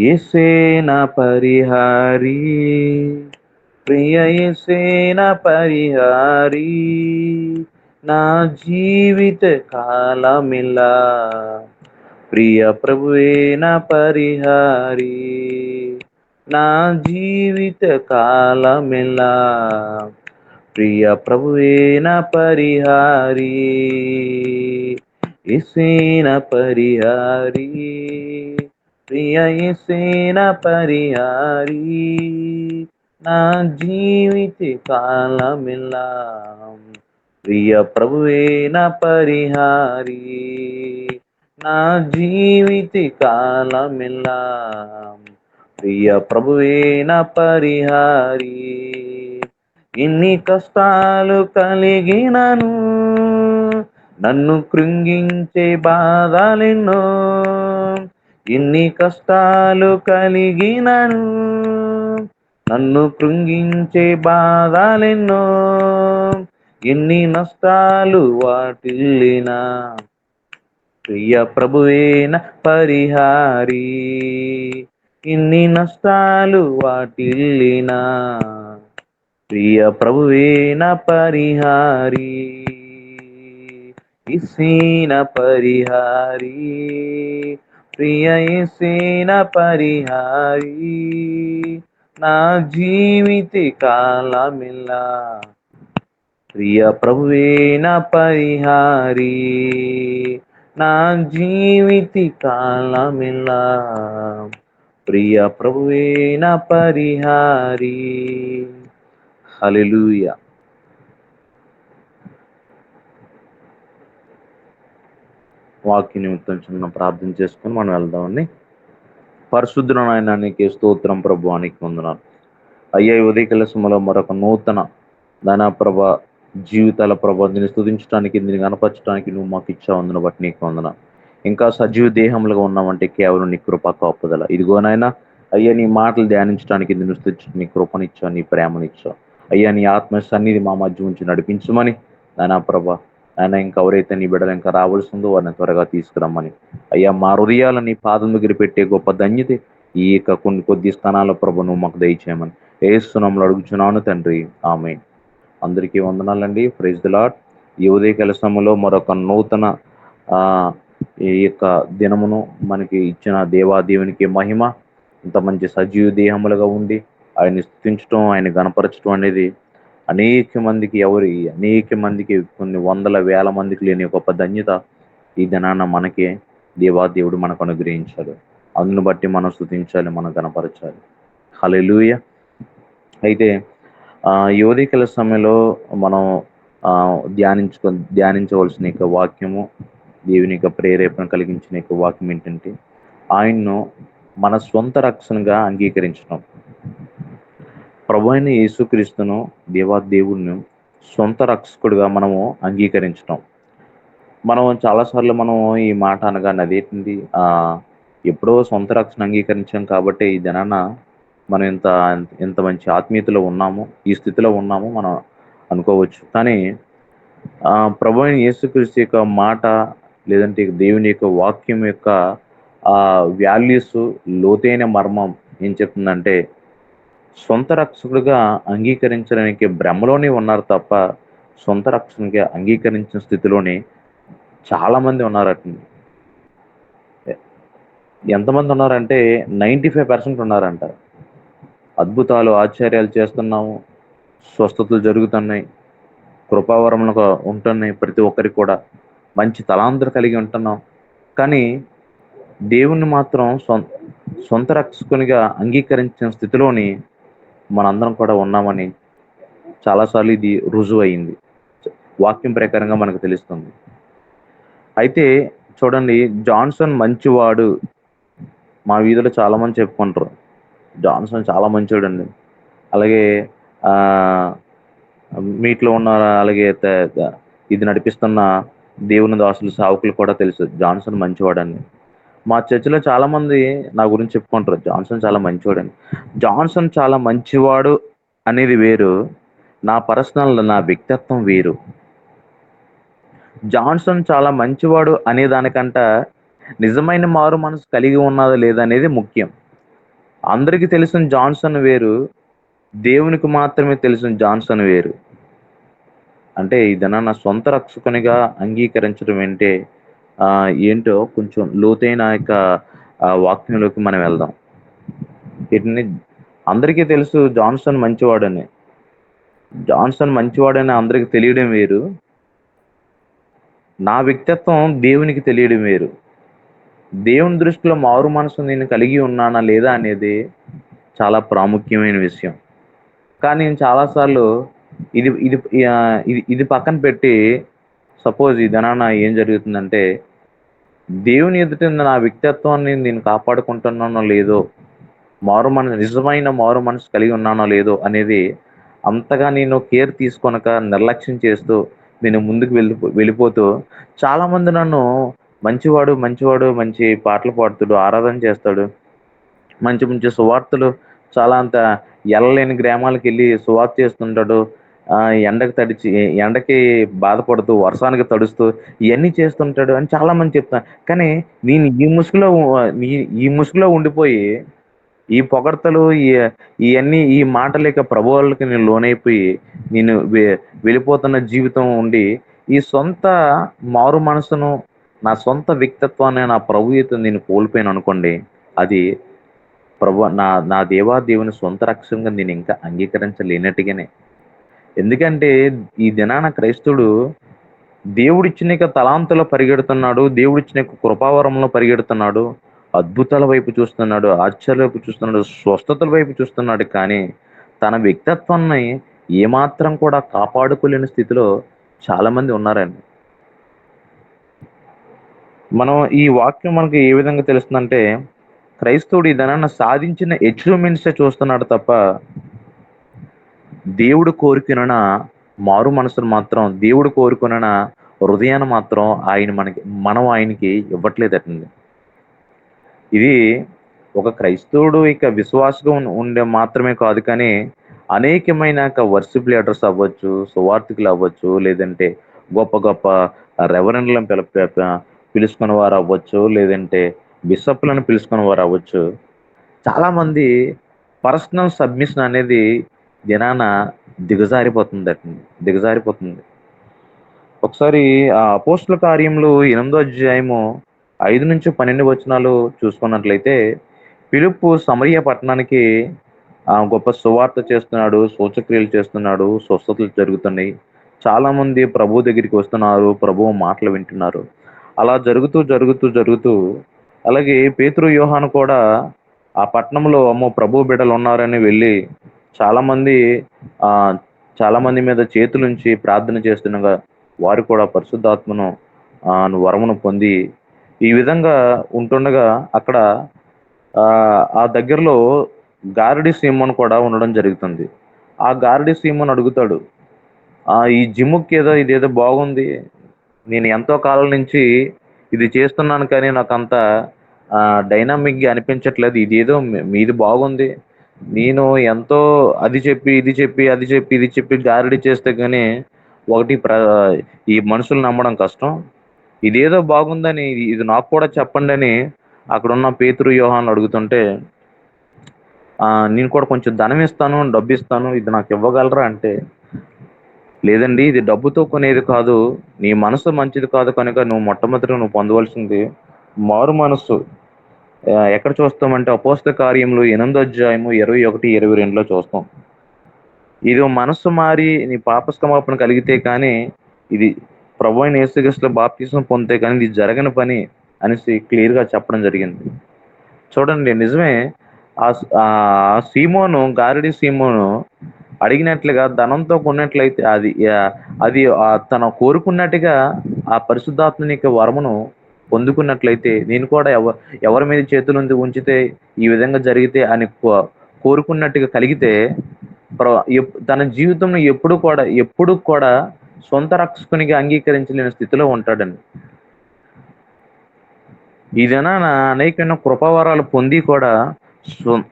యేసే నా పరిహారి, ప్రియ యేసే నా పరిహారి, నా జీవిత కాలమిలా ప్రియ ప్రభువే నా పరిహారి, నా జీవిత కాలమిలా ప్రియ ప్రభువే నా పరిహారి, యేసే నా పరిహారి, ప్రియ యేసే నా పరిహారి, నా జీవిత కాలమిలా ప్రియ ప్రభువే నా పరిహారి, నా జీవిత కాలమిలా ప్రియ ప్రభువే నా పరిహారి. ఎన్ని కష్టాలు కలిగినను, నన్ను కృంగించే బాధలెన్నో, ఎన్ని కష్టాలు కలిగినను, నన్ను కృంగించే బాధలెన్నో, ఎన్ని నష్టాలు వాటిల్లినా ప్రియ ప్రభువే నా పరిహారి, ఇన్ని నష్టాలు వాటిల్లినా ప్రియ ప్రభువే నా పరిహారి, యేసే నా పరిహారి, ప్రియ యేసే నా పరిహారి, నా జీవిత కాలమిలా ప్రియ ప్రభువే నా పరిహారి, నా జీవిత కాలమిలా ప్రియ ప్రభువే నా పరిహారి. హల్లెలూయా. వాక్య నిమిత్తం చిన్న ప్రార్థన చేసుకుని మనం వెళ్దామండి. పరిశుద్ధుడు నాయన నీకే స్తోత్రం ప్రభు, నీకు వందనాలు అయ్యా. ఉదయకాల సమయంలో మరొక నూతన ధన ప్రభ జీవితాల ప్రభ దీన్ని స్తుతించడానికి, దీన్ని కనపరచడానికి నువ్వు మాకు ఇచ్చావు, అందును బట్టి నీకు వందనాలు. ఇంకా సజీవ దేహంలో ఉన్నామంటే కేవలం నీ కృప కాపుదల. ఇదిగోనైనా అయ్యా నీ మాటలు ధ్యానించడానికి, దీన్ని స్తుతించడానికి నీ కృపనిచ్చావు, నీ ప్రేమనిచ్చావు అయ్యా. నీ ఆత్మ సన్నిధి మా మధ్య ఉంచి నడిపించమని నానా ప్రభ ఆయన ఇంకా ఎవరైతే నీ బిడ్డలు ఇంకా రావాల్సిందో వారిని త్వరగా తీసుకురమ్మని అయ్యా. మా హృదయాలను నీ పాదం దగ్గర పెట్టే గొప్ప ధన్యత ఈ యొక్క కొద్ది స్థానాల ప్రభు నువ్వు మాకు దయచేయమని యేసునామములో అడుగుచున్నాను తండ్రి, ఆమేన్. అందరికీ వందనాలండి. Praise the lord. ఈ ఉదయకాల సమయంలో మరొక నూతన ఈ యొక్క దినమును మనకి ఇచ్చిన దేవాదేవునికి మహిమ. ఇంత మంచి సజీవ దేహములుగా ఉండి ఆయన్ని స్తుతించడం, ఆయన గణపరచడం అనేది అనేక మందికి కొన్ని వందల వేల మందికి లేని గొప్ప ధన్యత ఈ దినాన మనకే దేవాదేవుడు మనకు అనుగ్రహించాడు. అందును బట్టి మనం స్తుతించాలి, మనం గణపరచాలి. హల్లెలూయా. అయితే ఈ ఉదయకాల సమయంలో మనం ధ్యానించవలసిన యొక్క వాక్యము, దేవుని యొక్క ప్రేరేపణ కలిగించిన యొక్క వాక్యం ఏంటంటే ఆయన్ను మన స్వంత రక్షణగా అంగీకరించడం. ప్రభు అయిన యేసుక్రీస్తును దేవాదేవుడిని సొంత రక్షకుడిగా మనము అంగీకరించడం. మనం చాలాసార్లు మనం ఈ మాట అనగానే అదేంటి ఎప్పుడో సొంత రక్షణ అంగీకరించాం కాబట్టి ఈ దినాన మనం ఇంత మంచి ఆత్మీయతలో ఉన్నాము, ఈ స్థితిలో ఉన్నాము మనం అనుకోవచ్చు. కానీ ప్రభు అయిన యేసుక్రీస్తు యొక్క మాట, లేదంటే దేవుని యొక్క వాక్యం యొక్క వాల్యూస్, లోతైన మర్మం ఏం చెప్తుందంటే సొంత రక్షకుడిగా అంగీకరించడానికి భ్రమలోనే ఉన్నారు తప్ప సొంత రక్షణగా అంగీకరించిన స్థితిలోనే చాలామంది ఉన్నారట. ఎంతమంది ఉన్నారంటే 95% ఉన్నారంట. అద్భుతాలు ఆశ్చర్యాలు చేస్తున్నాము, స్వస్థతలు జరుగుతున్నాయి, కృపావరములుగా ఉంటున్నాయి, ప్రతి ఒక్కరికి కూడా మంచి తలాంతులు కలిగి ఉంటున్నాం. కానీ దేవుణ్ణి మాత్రం సొంత రక్షకునిగా అంగీకరించిన స్థితిలోని మనందరం కూడా ఉన్నామని చాలాసార్లు ఇది రుజువు అయింది, వాక్యం ప్రకారంగా మనకు తెలుస్తుంది. అయితే చూడండి, జాన్సన్ మంచివాడు, మా వీధిలో చాలామంది చెప్పుకుంటారు జాన్సన్ చాలా మంచివాడు అండి. అలాగే మీట్లో ఉన్న, అలాగే ఇది నడిపిస్తున్న దేవుని దాసులు సావుకులు కూడా తెలుసు జాన్సన్ మంచివాడని. మా చర్చిలో చాలామంది నా గురించి చెప్పుకుంటారు జాన్సన్ చాలా మంచివాడని. జాన్సన్ చాలా మంచివాడు అనేది వేరు, నా వ్యక్తిత్వం వేరు. జాన్సన్ చాలా మంచివాడు అనే దానికంట నిజమైన మారు మనసు కలిగి ఉన్నదా లేదా అనేది ముఖ్యం. అందరికీ తెలిసిన జాన్సన్ వేరు, దేవునికి మాత్రమే తెలిసిన జాన్సన్ వేరు. అంటే ఇదన్నా నా సొంత రక్షకునిగా అంగీకరించడం అంటే ఏంటో కొంచెం లోతైన యొక్క వాక్యంలోకి మనం వెళ్దాం. వీటిని అందరికీ తెలుసు జాన్సన్ మంచివాడని. జాన్సన్ మంచివాడని అందరికి తెలియడం వేరు. నా వ్యక్తిత్వం దేవునికి తెలియడం వేరు. దేవుని దృష్టిలో మారు మనసు నేను కలిగి ఉన్నానా లేదా అనేది చాలా ప్రాముఖ్యమైన విషయం. కానీ నేను చాలాసార్లు ఇది ఇది ఇది ఇది పక్కన పెట్టి సపోజ్ ఇదనా ఏం జరుగుతుందంటే దేవుని ఎదుట నా వ్యక్తిత్వాన్ని నేను కాపాడుకుంటున్నానో లేదో, నిజమైన మారు మనసు కలిగి ఉన్నానో లేదో అనేది అంతగా నేను కేర్ తీసుకొనక నిర్లక్ష్యం చేస్తూ నేను ముందుకు వెళ్ళిపోతూ చాలామంది నన్ను మంచివాడు మంచివాడు మంచి పాటలు పాడుతాడు, ఆరాధన చేస్తాడు, మంచి మంచి సువార్తలు చాలా అంత ఎల్లలేని గ్రామాలకు వెళ్ళి సువార్త చేస్తుంటాడు. ఎండకి తడిచి ఎండకి బాధపడుతూ, వర్షానికి తడుస్తూ ఇయన్నీ చేస్తుంటాడు అని చాలామంది చెప్తున్నారు. కానీ నేను ఈ ముసుగులో ఉండిపోయి ఈ పొగడ్తలు ఈ మాటలేక ప్రభువులకి నేను లోనైపోయి నేను వెళ్ళిపోతున్న జీవితం ఉండి ఈ సొంత మారు మనసును, నా సొంత వ్యక్తిత్వాన్ని నా ప్రభు ఎత్తు నేను కోల్పోయాను అనుకోండి, అది నా దేవుని సొంత రక్షణగా నేను ఇంకా అంగీకరించలేనట్టుగానే. ఎందుకంటే ఈ దినాన క్రైస్తవుడు దేవుడిచ్చిన యొక్క తలాంతులో పరిగెడుతున్నాడు, దేవుడిచ్చిన యొక్క కృపావరంలో పరిగెడుతున్నాడు, అద్భుతాల వైపు చూస్తున్నాడు, ఆశ్చర్యాల వైపు చూస్తున్నాడు, స్వస్థతల వైపు చూస్తున్నాడు. కానీ తన వ్యక్తిత్వాన్ని ఏమాత్రం కూడా కాపాడుకోలేని స్థితిలో చాలా మంది ఉన్నారండి. మనం ఈ వాక్యం మనకి ఏ విధంగా తెలుస్తుందంటే క్రైస్తవుడు ఇదనన్నా సాధించిన అచీవ్మెంట్సే చూస్తున్నాడు తప్ప దేవుడు కోరుకున్న మారు మనసును మాత్రం, దేవుడు కోరుకున్న హృదయాన్ని మాత్రం మనం ఆయనకి ఇవ్వట్లేదటండి. ఇది ఒక క్రైస్తవుడు ఇక విశ్వాసగా ఉండే మాత్రమే కాదు, కానీ అనేకమైన వర్షిప్ లీడర్స్ అవ్వచ్చు, సువార్థికులు అవ్వచ్చు, లేదంటే గొప్ప గొప్ప రెవరెండ్లను పిలుచుకున్న వారు అవ్వచ్చు, లేదంటే బిషప్లను పిలుచుకున్న వారు అవ్వచ్చు. చాలామంది పర్సనల్ సబ్మిషన్ అనేది దినాన దిగజారిపోతుంది. ఒకసారి ఆ అపోస్తుల కార్యములు 8వ అధ్యాయము 5-12 వచనాలు చూసుకున్నట్లయితే, ఫిలిప్పు సమరయ పట్టణానికి గొప్ప సువార్త చేస్తున్నాడు, సూచక్రియలు చేస్తున్నాడు, స్వస్థతలు జరుగుతున్నాయి. చాలామంది ప్రభు దగ్గరికి వస్తున్నారు, ప్రభువు మాటలు వింటున్నారు. అలా జరుగుతూ అలాగే పేతురు, యోహాను కూడా ఆ పట్టణంలో అమ్మో ప్రభు బిడ్డలు ఉన్నారని వెళ్ళి చాలామంది ఆ చాలామంది మీద చేతులుంచి ప్రార్థన చేస్తుండగా వారు కూడా పరిశుద్ధాత్మను వరమును పొంది ఈ విధంగా ఉంటుండగా అక్కడ ఆ దగ్గరలో గారడి సీమోను కూడా ఉండడం జరుగుతుంది. ఆ గారడి సీమోను అడుగుతాడు, ఈ జిమ్ముకి ఇదేదో బాగుంది, నేను ఎంతో కాలం నుంచి ఇది చేస్తున్నాను కానీ నాకు అంత డైనామిక్గా అనిపించట్లేదు, ఇదేదో మీది బాగుంది, నేను ఎంతో అది చెప్పి ఇది చెప్పి గారడి చేస్తే కానీ ఈ మనుషులు నమ్మడం కష్టం, ఇదేదో బాగుందని ఇది నాకు కూడా చెప్పండి అని అక్కడున్న పేతురు, యోహాను అడుగుతుంటే, నేను కూడా కొంచెం ధనం ఇస్తాను, డబ్బు ఇస్తాను, ఇది నాకు ఇవ్వగలరా అంటే, లేదండి ఇది డబ్బుతో కొనేది కాదు, నీ మనసు మంచిది కాదు కనుక నువ్వు పొందవలసింది మారు మనస్సు. ఎక్కడ చూస్తామంటే అపోస్తల కార్యములు 8వ అధ్యాయము 21-22లో చూస్తాం. ఇది మనస్సు మారి నీ పాపక్షమాపణ కలిగితే కానీ, ఇది ప్రభు అయిన యేసుక్రీస్తులో బాప్తిసం పొందితే కానీ ఇది జరగని పని అనేసి క్లియర్గా చెప్పడం జరిగింది. చూడండి, నిజమే. గారడి సీమోను అడిగినట్లుగా ధనంతో కొన్నట్లయితే అది తన కోరుకున్నట్టుగా ఆ పరిశుద్ధాత్మని యొక్క వరమును పొందుకున్నట్లయితే, నేను కూడా ఎవరి మీద చేతులు ఉంచితే ఈ విధంగా జరిగితే అని కోరుకున్నట్టుగా కలిగితే తన జీవితంలో ఎప్పుడు కూడా సొంత రక్షకునిగా అంగీకరించలేని స్థితిలో ఉంటాడండి. ఇదైనా అనేకమైన కృపావరాలు పొంది కూడా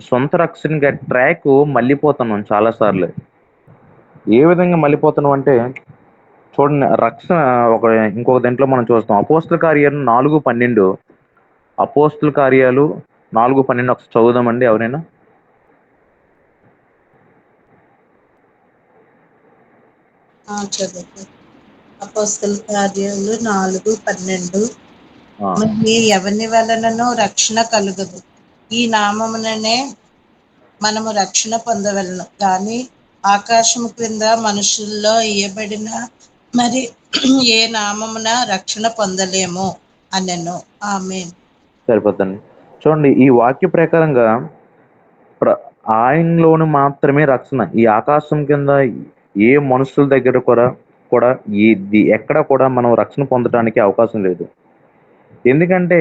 సొంత రక్షణగా ట్రాక్ మళ్ళీపోతున్నాం చాలాసార్లు. ఏ విధంగా మళ్ళీపోతున్నాం అంటే చూడండి, రక్షణ ఇంకొక దాంట్లో మనం చూస్తాం. అపోస్తల కార్యాలు 4:12. అపోస్తల కార్యాలు 4:12 ఒకసారి చదువుదామండి ఎవరైనా. చదువు అపోస్తల కార్యాలు 4:12. ఆ, మరి ఎవని వలనను రక్షణ కలుగదు, ఈ నామముననే మనము రక్షణ పొందవలను కానీ ఆకాశము క్రింద మనుషుల్లో ఇయ్యబడిన మరి ఏ నామమున రక్షణ పొందలేము అనెను. ఆమేన్. సరిపోద్దండి. చూడండి, ఈ వాక్య ప్రకారంగా ప్ర ఆయనలోను మాత్రమే రక్షణ. ఈ ఆకాశం కింద ఏ మనుషుల దగ్గర కూడా కూడా ఎక్కడ కూడా మనం రక్షణ పొందడానికి అవకాశం లేదు. ఎందుకంటే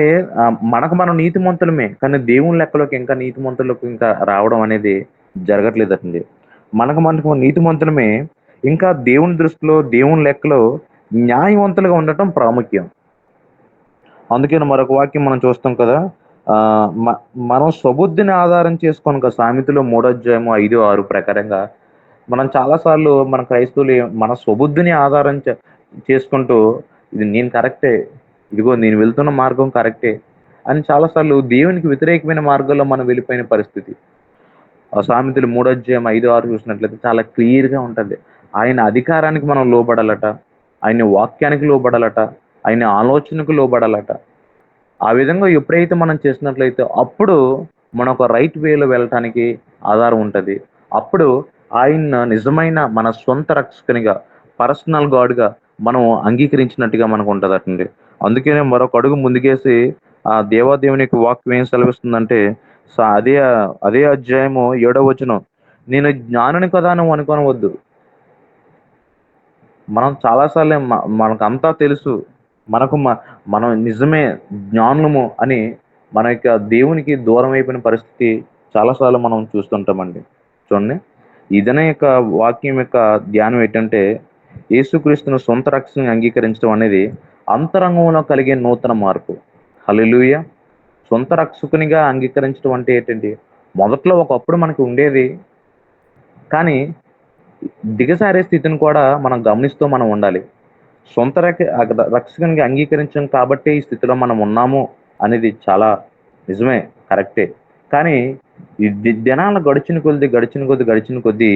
మనకు మనం నీతిమంతులమే, కానీ దేవుని లెక్కలోకి ఇంకా నీతిమంతులకు ఇంకా రావడం అనేది జరగట్లేదండి. మనకు నీతిమంతులమే, ఇంకా దేవుని దృష్టిలో దేవుని లెక్కలో న్యాయవంతులుగా ఉండటం ప్రాముఖ్యం. అందుకని మరొక వాక్యం మనం చూస్తాం కదా. ఆ, మనం స్వబుద్ధిని ఆధారం చేసుకొని కదా, సామెతలు 3:5-6 ప్రకారంగా మనం చాలాసార్లు మన క్రైస్తవులు మన స్వబుద్ధిని ఆధారం చేసుకుంటూ ఇది నేను కరెక్టే, ఇదిగో నేను వెళ్తున్న మార్గం కరెక్టే అని చాలాసార్లు దేవునికి వ్యతిరేకమైన మార్గంలో మనం వెళ్ళిపోయిన పరిస్థితి. ఆ సామెతలు 3:5-6 చూసినట్లయితే చాలా క్లియర్గా ఉంటుంది. ఆయన అధికారానికి మనం లోబడాలట, ఆయన వాక్యానికి లోబడాలట, ఆయన ఆలోచనకు లోబడాలట. ఆ విధంగా ఎప్పుడైతే మనం చేసినట్లయితే అప్పుడు మన ఒక రైట్ వేలో వెళ్ళటానికి ఆధారం ఉంటుంది. అప్పుడు ఆయన నిజమైన మన సొంత రక్షకునిగా, పర్సనల్ గాడ్గా మనం అంగీకరించినట్టుగా మనకు ఉంటుందటండి. అందుకనే మరొక అడుగు ముందుకేసి ఆ దేవాదేవుని యొక్క వాక్యం ఏం సెలవిస్తుందంటే, అదే అదే అధ్యాయము 7వ వచనం, నేను జ్ఞానుని కదా నువ్వు అనుకోనవద్దు. మనం చాలాసార్లు మనకంతా తెలుసు, మనం నిజమే జ్ఞానులము అని మన యొక్క దేవునికి దూరం అయిపోయిన పరిస్థితి చాలాసార్లు మనం చూస్తుంటామండి. చూడండి, ఇదనే యొక్క వాక్యం యొక్క ధ్యానం ఏంటంటే, యేసుక్రీస్తును సొంత రక్షణని అంగీకరించడం అనేది అంతరంగంలో కలిగే నూతన మార్పు. హల్లెలూయా. సొంత రక్షకునిగా అంగీకరించడం అంటే ఏంటండి? మొదట్లో ఒకప్పుడు మనకి ఉండేది, కానీ దిగజారే స్థితిని కూడా మనం గమనిస్తూ మనం ఉండాలి. సొంత రక్షకునిగా అంగీకరించాం కాబట్టి ఈ స్థితిలో మనం ఉన్నాము అనేది చాలా నిజమే, కరెక్టే. కానీ ఈ దినాలు గడిచిన కొద్దీ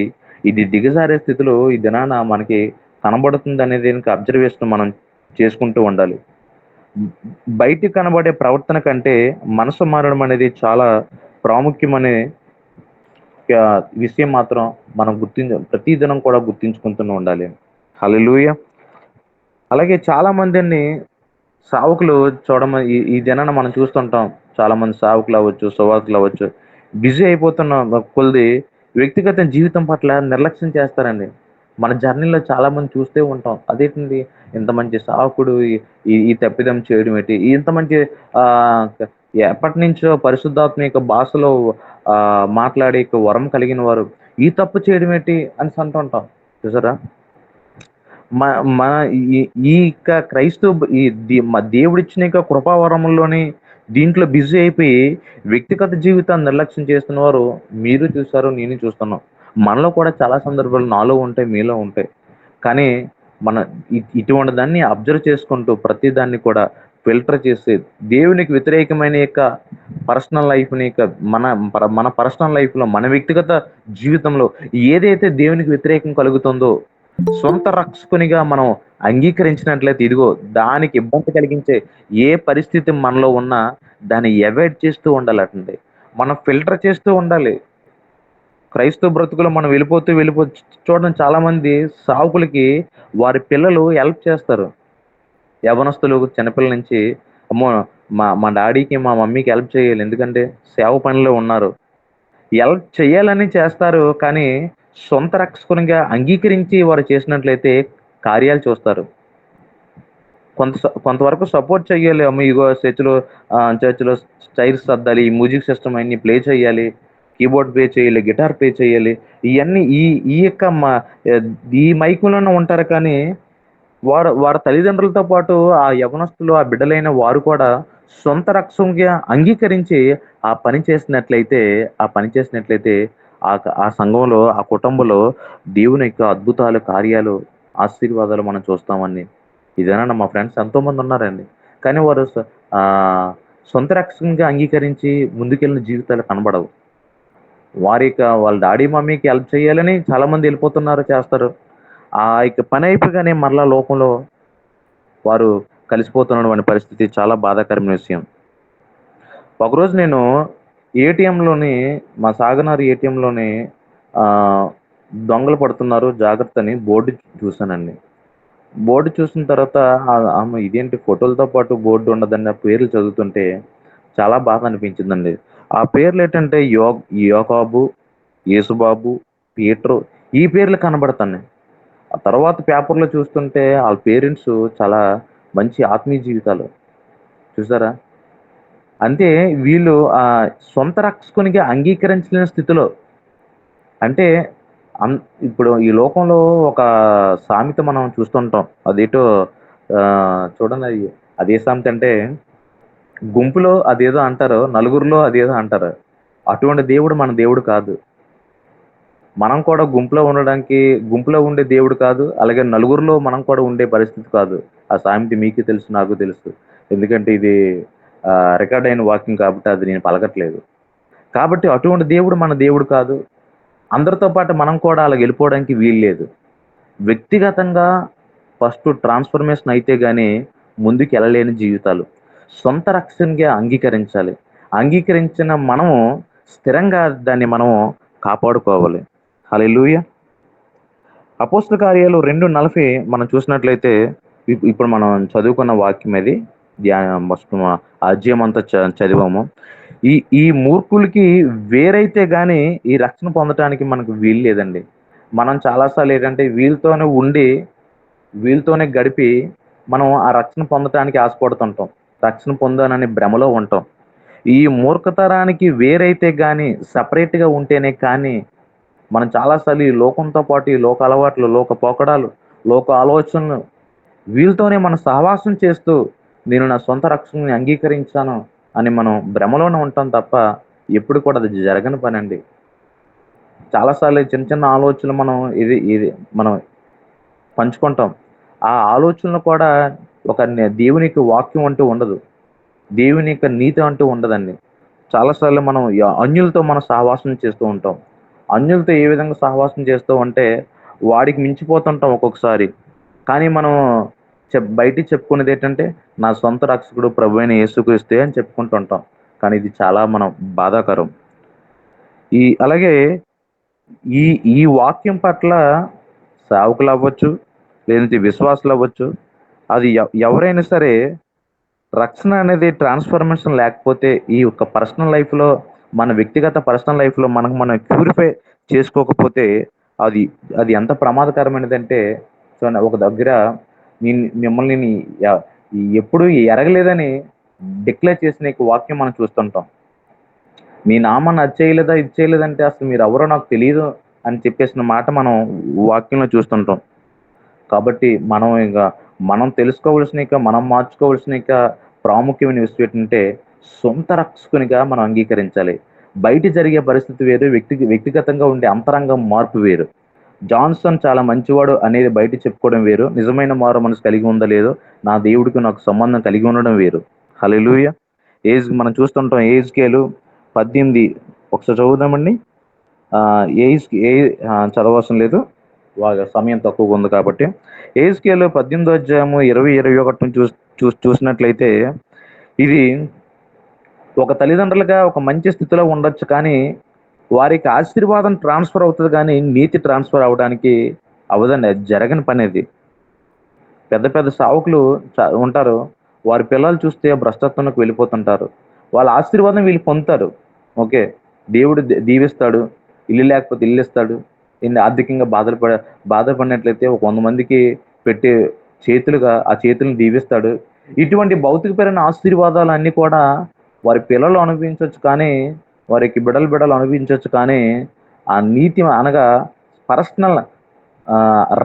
ఇది దిగజారే స్థితిలో ఈ దినాన మనకి కనబడుతుంది అనేది అబ్జర్వేషన్ మనం చేసుకుంటూ ఉండాలి. బయటికి కనబడే ప్రవర్తన కంటే మనసు మారడం అనేది చాలా ప్రాముఖ్యమనే విషయం మాత్రం మనం ప్రతి దినం కూడా గుర్తించుకుంటూ ఉండాలి. హల్లెలూయా. అలాగే చాలా మందిని సేవకులు ఈ ఈ దినాన మనం చూస్తుంటాం. చాలా మంది సేవకులు అవ్వచ్చు, సువార్తలు అవ్వచ్చు, బిజీ అయిపోతున్న కొలది వ్యక్తిగత జీవితం పట్ల నిర్లక్ష్యం చేస్తారండి. మన జర్నీలో చాలా మంది చూస్తూ ఉంటాం. అదేంటండి, ఇంత మంచి సేవకుడు ఈ ఈ ఈ తప్పిదం చేయడం ఏంటి, ఇంత మంచి ఆ ఎప్పటి నుంచో పరిశుద్ధాత్మ యొక్క భాషలో మాట్లాడే వరం కలిగిన వారు ఈ తప్పు చేయడం ఏంటి అని అంటుంటాం. చూసారా, మ మన ఈ ఈ యొక్క దేవుడిచ్చిన యొక్క కృపావరముల్లోని దీంట్లో బిజీ అయిపోయి వ్యక్తిగత జీవితాన్ని నిర్లక్ష్యం చేస్తున్న వారు మీరు చూసారు, నేను చూస్తున్నాం. మనలో కూడా చాలా సందర్భాలు నాలో ఉంటాయి, మీలో ఉంటాయి. కానీ మన ఇటువంటి దాన్ని అబ్జర్వ్ చేసుకుంటూ ప్రతి దాన్ని కూడా ఫిల్టర్ చేసి దేవునికి వ్యతిరేకమైన యొక్క పర్సనల్ లైఫ్ని మన పర్సనల్ లైఫ్లో మన వ్యక్తిగత జీవితంలో ఏదైతే దేవునికి వ్యతిరేకం కలుగుతుందో సొంత రక్షకునిగా మనం అంగీకరించినట్లయితే ఇదిగో దానికి ఇబ్బంది కలిగించే ఏ పరిస్థితి మనలో ఉన్నా దాన్ని అవాయిడ్ చేస్తూ ఉండాలండి. మనం ఫిల్టర్ చేస్తూ ఉండాలి. క్రైస్తవ బ్రతుకులో మనం వెళ్ళిపోతూ చూడండి, చాలా మంది సావుకులకి వారి పిల్లలు హెల్ప్ చేస్తారు. యవనస్తులు చిన్నపిల్లల నుంచి, అమ్మో మా మా డాడీకి మా మమ్మీకి హెల్ప్ చేయాలి ఎందుకంటే సేవ పనిలో ఉన్నారు, హెల్ప్ చేయాలని చేస్తారు. కానీ సొంత రక్షకునిగా అంగీకరించి వారు చేసినట్లయితే కార్యాలు చూస్తారు. కొంతవరకు సపోర్ట్ చేయాలి. అమ్మ ఇగో చర్చిలో చైర్స్ సర్దాలి, ఈ మ్యూజిక్ సిస్టమ్ అన్ని ప్లే చేయాలి, కీబోర్డ్ ప్లే చేయాలి, గిటార్ ప్లే చేయాలి, ఇవన్నీ ఈ ఈ యొక్క ఈ మైకులోనే ఉంటారు. కానీ వారి తల్లిదండ్రులతో పాటు ఆ యవనస్తులు, ఆ బిడ్డలైన వారు కూడా సొంత రక్షణగా అంగీకరించి ఆ పని చేసినట్లయితే ఆ ఆ సంఘంలో, ఆ కుటుంబంలో దేవుని యొక్క అద్భుతాలు, కార్యాలు, ఆశీర్వాదాలు మనం చూస్తామని. ఇదేనా మా ఫ్రెండ్స్ ఎంతోమంది ఉన్నారండి. కానీ వారు ఆ, సొంత రక్షణగా అంగీకరించి ముందుకెళ్ళిన జీవితాలు కనబడవు. వాళ్ళ డాడీ మమ్మీకి హెల్ప్ చేయాలని చాలా మంది వెళ్ళిపోతున్నారు, చేస్తారు. ఆ యొక్క పని అయిపోగానే మరలా లోకంలో వారు కలిసిపోతున్నటువంటి పరిస్థితి చాలా బాధాకరమైన విషయం. ఒకరోజు నేను ఏటీఎంలోని మా సాగనారు ఏటీఎంలోని దొంగలు పడుతున్నారు జాగ్రత్త అని బోర్డు చూశానండి. బోర్డు చూసిన తర్వాత ఇదేంటి ఫోటోలతో పాటు బోర్డు ఉండదండి. ఆ పేర్లు చదువుతుంటే చాలా బాధ అనిపించిందండి. ఆ పేర్లు ఏంటంటే యోకాబు, యేసుబాబు, పీటరు, ఈ పేర్లు కనబడుతున్నాయి. ఆ తర్వాత పేపర్లో చూస్తుంటే వాళ్ళ పేరెంట్స్ చాలా మంచి ఆత్మీయ జీవితాలు చూసారా. అంటే వీళ్ళు సొంత రక్షకునికి అంగీకరించలేని స్థితిలో, అంటే అన్ ఇప్పుడు ఈ లోకంలో ఒక సామెత మనం చూస్తుంటాం. అదేటో చూడండి, అదే సామెత అంటే, గుంపులో అదేదో అంటారు, నలుగురిలో అదేదో అంటారు. అటువంటి దేవుడు మన దేవుడు కాదు. మనం కూడా గుంపులో ఉండే దేవుడు కాదు. అలాగే నలుగురిలో మనం కూడా ఉండే పరిస్థితి కాదు. ఆ సామెత మీకు తెలుసు, నాకు తెలుసు. ఎందుకంటే ఇది రికార్డ్ అయిన వాక్యం కాబట్టి అది నేను పలకట్లేదు. కాబట్టి అటువంటి దేవుడు మన దేవుడు కాదు. అందరితో పాటు మనం కూడా అలా వెళ్ళిపోవడానికి వీల్లేదు. వ్యక్తిగతంగా ఫస్ట్ ట్రాన్స్ఫర్మేషన్ అయితే గానీ ముందుకు వెళ్ళలేని జీవితాలు. సొంత రక్షణగా అంగీకరించాలి. అంగీకరించిన మనము స్థిరంగా దాన్ని మనము కాపాడుకోవాలి. హల్లెలూయా. అపోస్తల కార్యాలు 2:40 మనం చూసినట్లయితే, ఇప్పుడు మనం చదువుకున్న వాక్యం ఇది. మొత్తం అధ్యాయం అంతా చదివాము. ఈ ఈ మూర్ఖులకి వేరైతే గాని ఈ రక్షణ పొందటానికి మనకు వీలు లేదండి. మనం చాలాసార్లు ఏంటంటే వీళ్ళతోనే గడిపి మనం ఆ రక్షణ పొందటానికి ఆశపడుతుంటాం. రక్షణ పొందానని భ్రమలో ఉంటాం. ఈ మూర్ఖతరానికి వేరైతే గాని సపరేట్‌గా ఉంటేనే కానీ మనం చాలాసార్లు ఈ లోకంతో పాటు ఈ లోక అలవాట్లు, లోక పోకడాలు, లోక ఆలోచనలు వీళ్ళతోనే మనం సహవాసం చేస్తూ నేను నా సొంత రక్షణని అంగీకరించాను అని మనం భ్రమలోనే ఉంటాం తప్ప ఎప్పుడు కూడా అది జరగని పనండి. చాలాసార్లు చిన్న చిన్న ఆలోచనలు ఇది ఇది మనం పంచుకుంటాం. ఆ ఆలోచనలు కూడా దేవుని యొక్క వాక్యం అంటూ ఉండదు. దేవుని యొక్క నీతి అంటూ ఉండదండి. చాలాసార్లు మనం అన్యులతో మనం సహవాసం చేస్తూ ఉంటాం. అన్యులతో ఏ విధంగా సహవాసం చేస్తూ ఉంటే వాడికి మించిపోతుంటాం ఒక్కొక్కసారి. కానీ మనం బయటికి చెప్పుకునేది ఏంటంటే నా సొంత రక్షకుడు ప్రభువైన యేసుక్రీస్తే అని చెప్పుకుంటుంటాం. కానీ ఇది చాలా బాధాకరం. అలాగే ఈ ఈ వాక్యం పట్ల సేవకులు అవ్వచ్చు, లేదంటే విశ్వాసులు అవ్వచ్చు, అది ఎవరైనా సరే రక్షణ అనేది ట్రాన్స్ఫర్మేషన్ లేకపోతే ఈ యొక్క పర్సనల్ లైఫ్‌లో మన వ్యక్తిగత పర్సనల్ లైఫ్‌లో మనకు మనం ప్యూరిఫై చేసుకోకపోతే అది అది ఎంత ప్రమాదకరమైనదంటే, చూడండి, ఒక దగ్గర మిమ్మల్ని ఎప్పుడు ఎరగలేదని డిక్లేర్ చేసిన ఈ వాక్యం మనం చూస్తుంటాం. మీ నామాన్ని అది చేయలేదా, ఇది చేయలేదంటే అసలు మీరెవరో నాకు తెలీదు అని చెప్పేసిన మాట మనం వాక్యంలో చూస్తుంటాం. కాబట్టి మనం తెలుసుకోవాల్సిన మనం మార్చుకోవాల్సిన ప్రాముఖ్యమైన విషయం ఏంటంటే సొంత రక్షకునిగా మనం అంగీకరించాలి. బయట జరిగే పరిస్థితి వేరు, వ్యక్తిగతంగా ఉండే అంతరంగం మార్పు వేరు. జాన్సన్ చాలా మంచివాడు అనేది బయట చెప్పుకోవడం వేరు, నిజమైన మారు మనసు కలిగి ఉందా లేదో నా దేవుడికి నాకు సంబంధం కలిగి ఉండడం వేరు. హల్లెలూయా. మనం చూస్తుంటాం యెహెజ్కేలు 18 ఒకసారి చదువుదామండి. చదవవసరం లేదు, సమయం తక్కువగా ఉంది కాబట్టి. యెహెజ్కేలు 18వ అధ్యాయము 20-21 చూసినట్లయితే ఇది ఒక తల్లిదండ్రులుగా ఒక మంచి స్థితిలో ఉండొచ్చు, కానీ వారికి ఆశీర్వాదం ట్రాన్స్ఫర్ అవుతుంది కానీ నీతి ట్రాన్స్ఫర్ అవడానికి అవదండి. అది జరగని పని. అది పెద్ద పెద్ద సావుకులు ఉంటారు. వారి పిల్లలు చూస్తే భ్రష్టత్వంలోకి వెళ్ళిపోతుంటారు. వాళ్ళ ఆశీర్వాదం వీళ్ళు పొందుతారు. ఓకే, దేవుడు దీవిస్తాడు, ఇల్లు లేకపోతే ఇల్లు ఇస్తాడు. ఆర్థికంగా బాధపడినట్లయితే ఒక 100 మందికి పెట్టే చేతులుగా ఆ చేతులను దీవిస్తాడు. ఇటువంటి భౌతికపరమైన ఆశీర్వాదాలు అన్నీ కూడా వారి పిల్లలు అనుభవించవచ్చు, కానీ వారికి బిడలు అనుభవించవచ్చు, కానీ ఆ నీతి అనగా పర్సనల్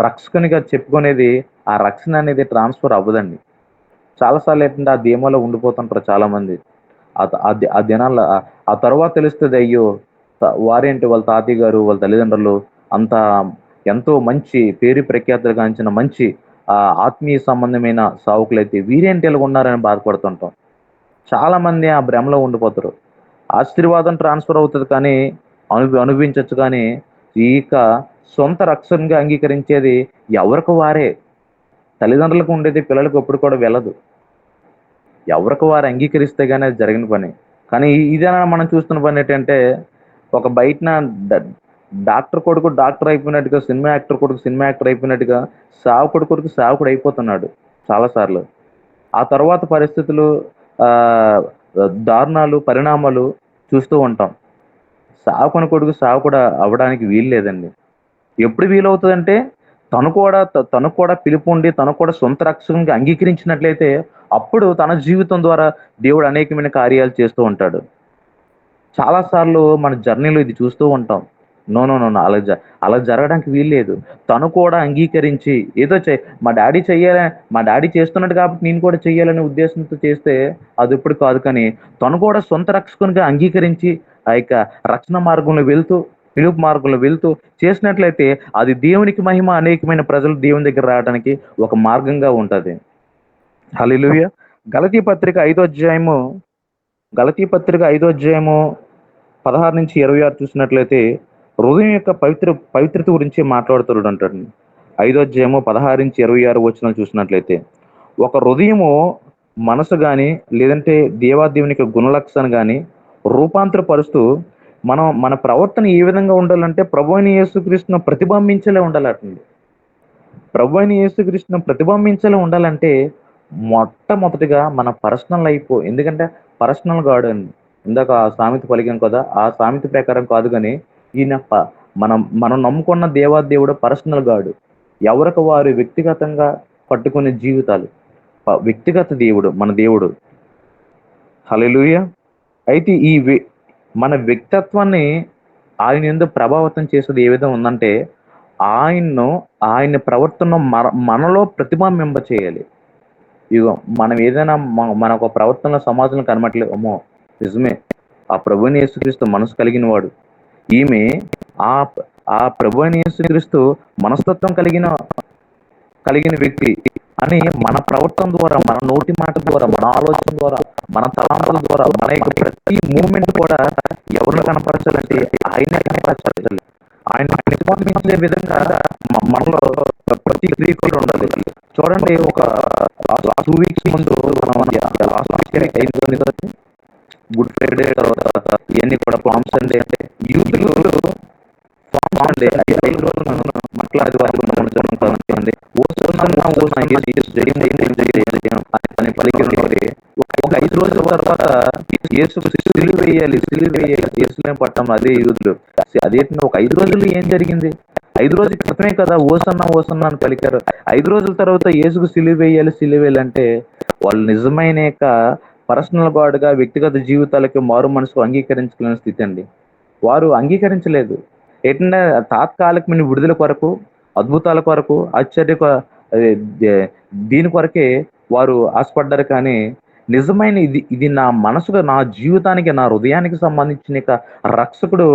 రక్షకునిగా చెప్పుకునేది ఆ రక్షణ అనేది ట్రాన్స్ఫర్ అవ్వదండి. చాలాసార్లు ఏంటంటే ఆ ధీమాలో ఉండిపోతుంటారు చాలామంది. ఆ దినాల్లో ఆ తర్వాత తెలుస్తుంది, అయ్యో వారేంటి వాళ్ళ తాతయ్య గారు వాళ్ళ తల్లిదండ్రులు అంత ఎంతో మంచి పేరు ప్రఖ్యాతులు గాంచిన మంచి ఆత్మీయ సంబంధమైన సావుకులైతే వీరేంటి ఇలా ఉన్నారని బాధపడుతుంటాం. చాలా మంది ఆ భ్రమలో ఉండిపోతారు. ఆశీర్వాదం ట్రాన్స్ఫర్ అవుతుంది కానీ అనుభవించవచ్చు, కానీ ఈ సొంత రక్షణగా అంగీకరించేది ఎవరికి వారే. తల్లిదండ్రులకు ఉండేది పిల్లలకు ఎప్పుడు కూడా వెళ్ళదు. ఎవరికి వారు అంగీకరిస్తే గానీ అది జరిగిన పని. కానీ ఇదేనా మనం చూస్తున్న పని ఏంటంటే, ఒక బయటన డ డాక్టర్ కొడుకు డాక్టర్ అయిపోయినట్టుగా, సినిమా యాక్టర్ కొడుకు సినిమా యాక్టర్ అయిపోయినట్టుగా, సేవకుడు కొడుకు సేవకుడు అయిపోతున్నాడు చాలా సార్లు. ఆ తర్వాత పరిస్థితులు, ఆహ్, దారుణాలు, పరిణామాలు చూస్తూ ఉంటాం. సేవకుని కొడుకు సేవకుడు అవ్వడానికి వీలు లేదండి. ఎప్పుడు వీలవుతదంటే, తనకు కూడా పిలుపుండి, తనకు కూడా సొంత రక్షణగా అంగీకరించినట్లయితే, అప్పుడు తన జీవితం ద్వారా దేవుడు అనేకమైన కార్యాలు చేస్తూ ఉంటాడు. చాలా సార్లు మన జర్నీలో ఇది చూస్తూ ఉంటాం. No, no, no, no. అలా జరగడానికి వీల్లేదు. తను కూడా అంగీకరించి ఏదో మా డ్యాడీ చేస్తున్నాడు కాబట్టి నేను కూడా చెయ్యాలనే ఉద్దేశంతో చేస్తే అదెప్పుడు కాదు. కానీ తను కూడా సొంత రక్షకునిగా అంగీకరించి ఆ యొక్క రక్షణ మార్గంలో వెళ్తూ, పిలుపు మార్గంలో వెళ్తూ చేసినట్లయితే అది దేవునికి మహిమ, అనేకమైన ప్రజలు దేవుని దగ్గర రావడానికి ఒక మార్గంగా ఉంటది. హల్లెలూయా! గలతీ పత్రిక 5వ అధ్యాయము గలతీ పత్రిక 5వ అధ్యాయము 16-26 చూసినట్లయితే హృదయం యొక్క పవిత్రత గురించి మాట్లాడుతాడంటండి. 5వ అధ్యాయము 16-26 వచనాలు చూసినట్లయితే, ఒక హృదయము, మనసు గాని లేదంటే దేవాదేవుని యొక్క గుణలక్షణాన్ని గాని రూపాంతరపరుస్తూ మన ప్రవర్తన ఏ విధంగా ఉండాలంటే ప్రభువైన యేసుక్రీస్తును ప్రతిబింబించేలా ఉండాలటండి. ప్రభువైన యేసుక్రీస్తును ప్రతిబింబించేలా ఉండాలంటే మొట్టమొదటిగా మన పర్సనల్ లైఫ్, ఎందుకంటే పర్సనల్ గాడ్ అండి. ఇందాక ఆ సామెత పలికాం కదా! ఆ సామెత ప్రకారం కాదు గాని ఈయన మనం నమ్ముకున్న దేవాదేవుడు పర్సనల్ గాడ్. ఎవరికి వారు వ్యక్తిగతంగా పట్టుకునే జీవితాలు. వ్యక్తిగత దేవుడు మన దేవుడు. హల్లెలూయా! అయితే మన వ్యక్తిత్వాన్ని ఆయన యందు ప్రభావితం చేసేది ఏ విధంగా ఉందంటే, ఆయన ప్రవర్తన మనలో ప్రతిబింబింప చేయాలి. ఇగో మనం ఏదైనా మన ఒక ప్రవర్తనలో సమాజంలో కనబడట్లేదు. అమ్మో! నిజమే. ఆ ప్రభువైన యేసుక్రీస్తు మనసు కలిగిన వాడు. ఈమె ఆ ఆ ప్రభువైన యేసుక్రీస్తు మనస్తత్వం కలిగిన వ్యక్తి అని మన ప్రవర్తన ద్వారా, మన నోటి మాట ద్వారా, మన ఆలోచన ద్వారా, మన తలాంతుల ద్వారా, మన యొక్క ప్రతి మూమెంట్ కూడా ఎవరిని కనపరచాలంటే ఆయనే కనపరచాలి. ఆయన ప్రతిబింబించే విధంగా మనలో ప్రతి క్రియ కూడా ఉండాలి. చూడండి, ఒక 2 వీక్స్ ముందు గుడ్ ఫ్రైడే తర్వాత ఇవన్నీ కూడా ఫార్మ్స్ అండి. యూత్లు ఫార్మ్ అండి 5 రోజులు మాట్లాడే అని పలికి ఒక 5 రోజుల తర్వాత యేసుకు సిలువ వేయాలి, యేసులేం పట్టం అదే యూదులు. అదేంటి, ఒక 5 రోజులు ఏం జరిగింది? 5 రోజుల క్రితమే కదా ఓసన్నా అని పలికారు. 5 రోజుల తర్వాత యేసుకు సిలువ వేయాలంటే వాళ్ళు నిజమైన యొక్క పర్సనల్ గాడ్‌గా వ్యక్తిగత జీవితాలకి మారు మనసుకు అంగీకరించలేని స్థితి అండి. వారు అంగీకరించలేదు. ఏంటంటే తాత్కాలికమైన విడుదల కొరకు, అద్భుతాల కొరకు, అదే దీని కొరకే వారు ఆశపడ్డారు. కానీ నిజమైన ఇది నా మనసుకు, నా జీవితానికి, నా హృదయానికి సంబంధించిన యొక్క రక్షకుడు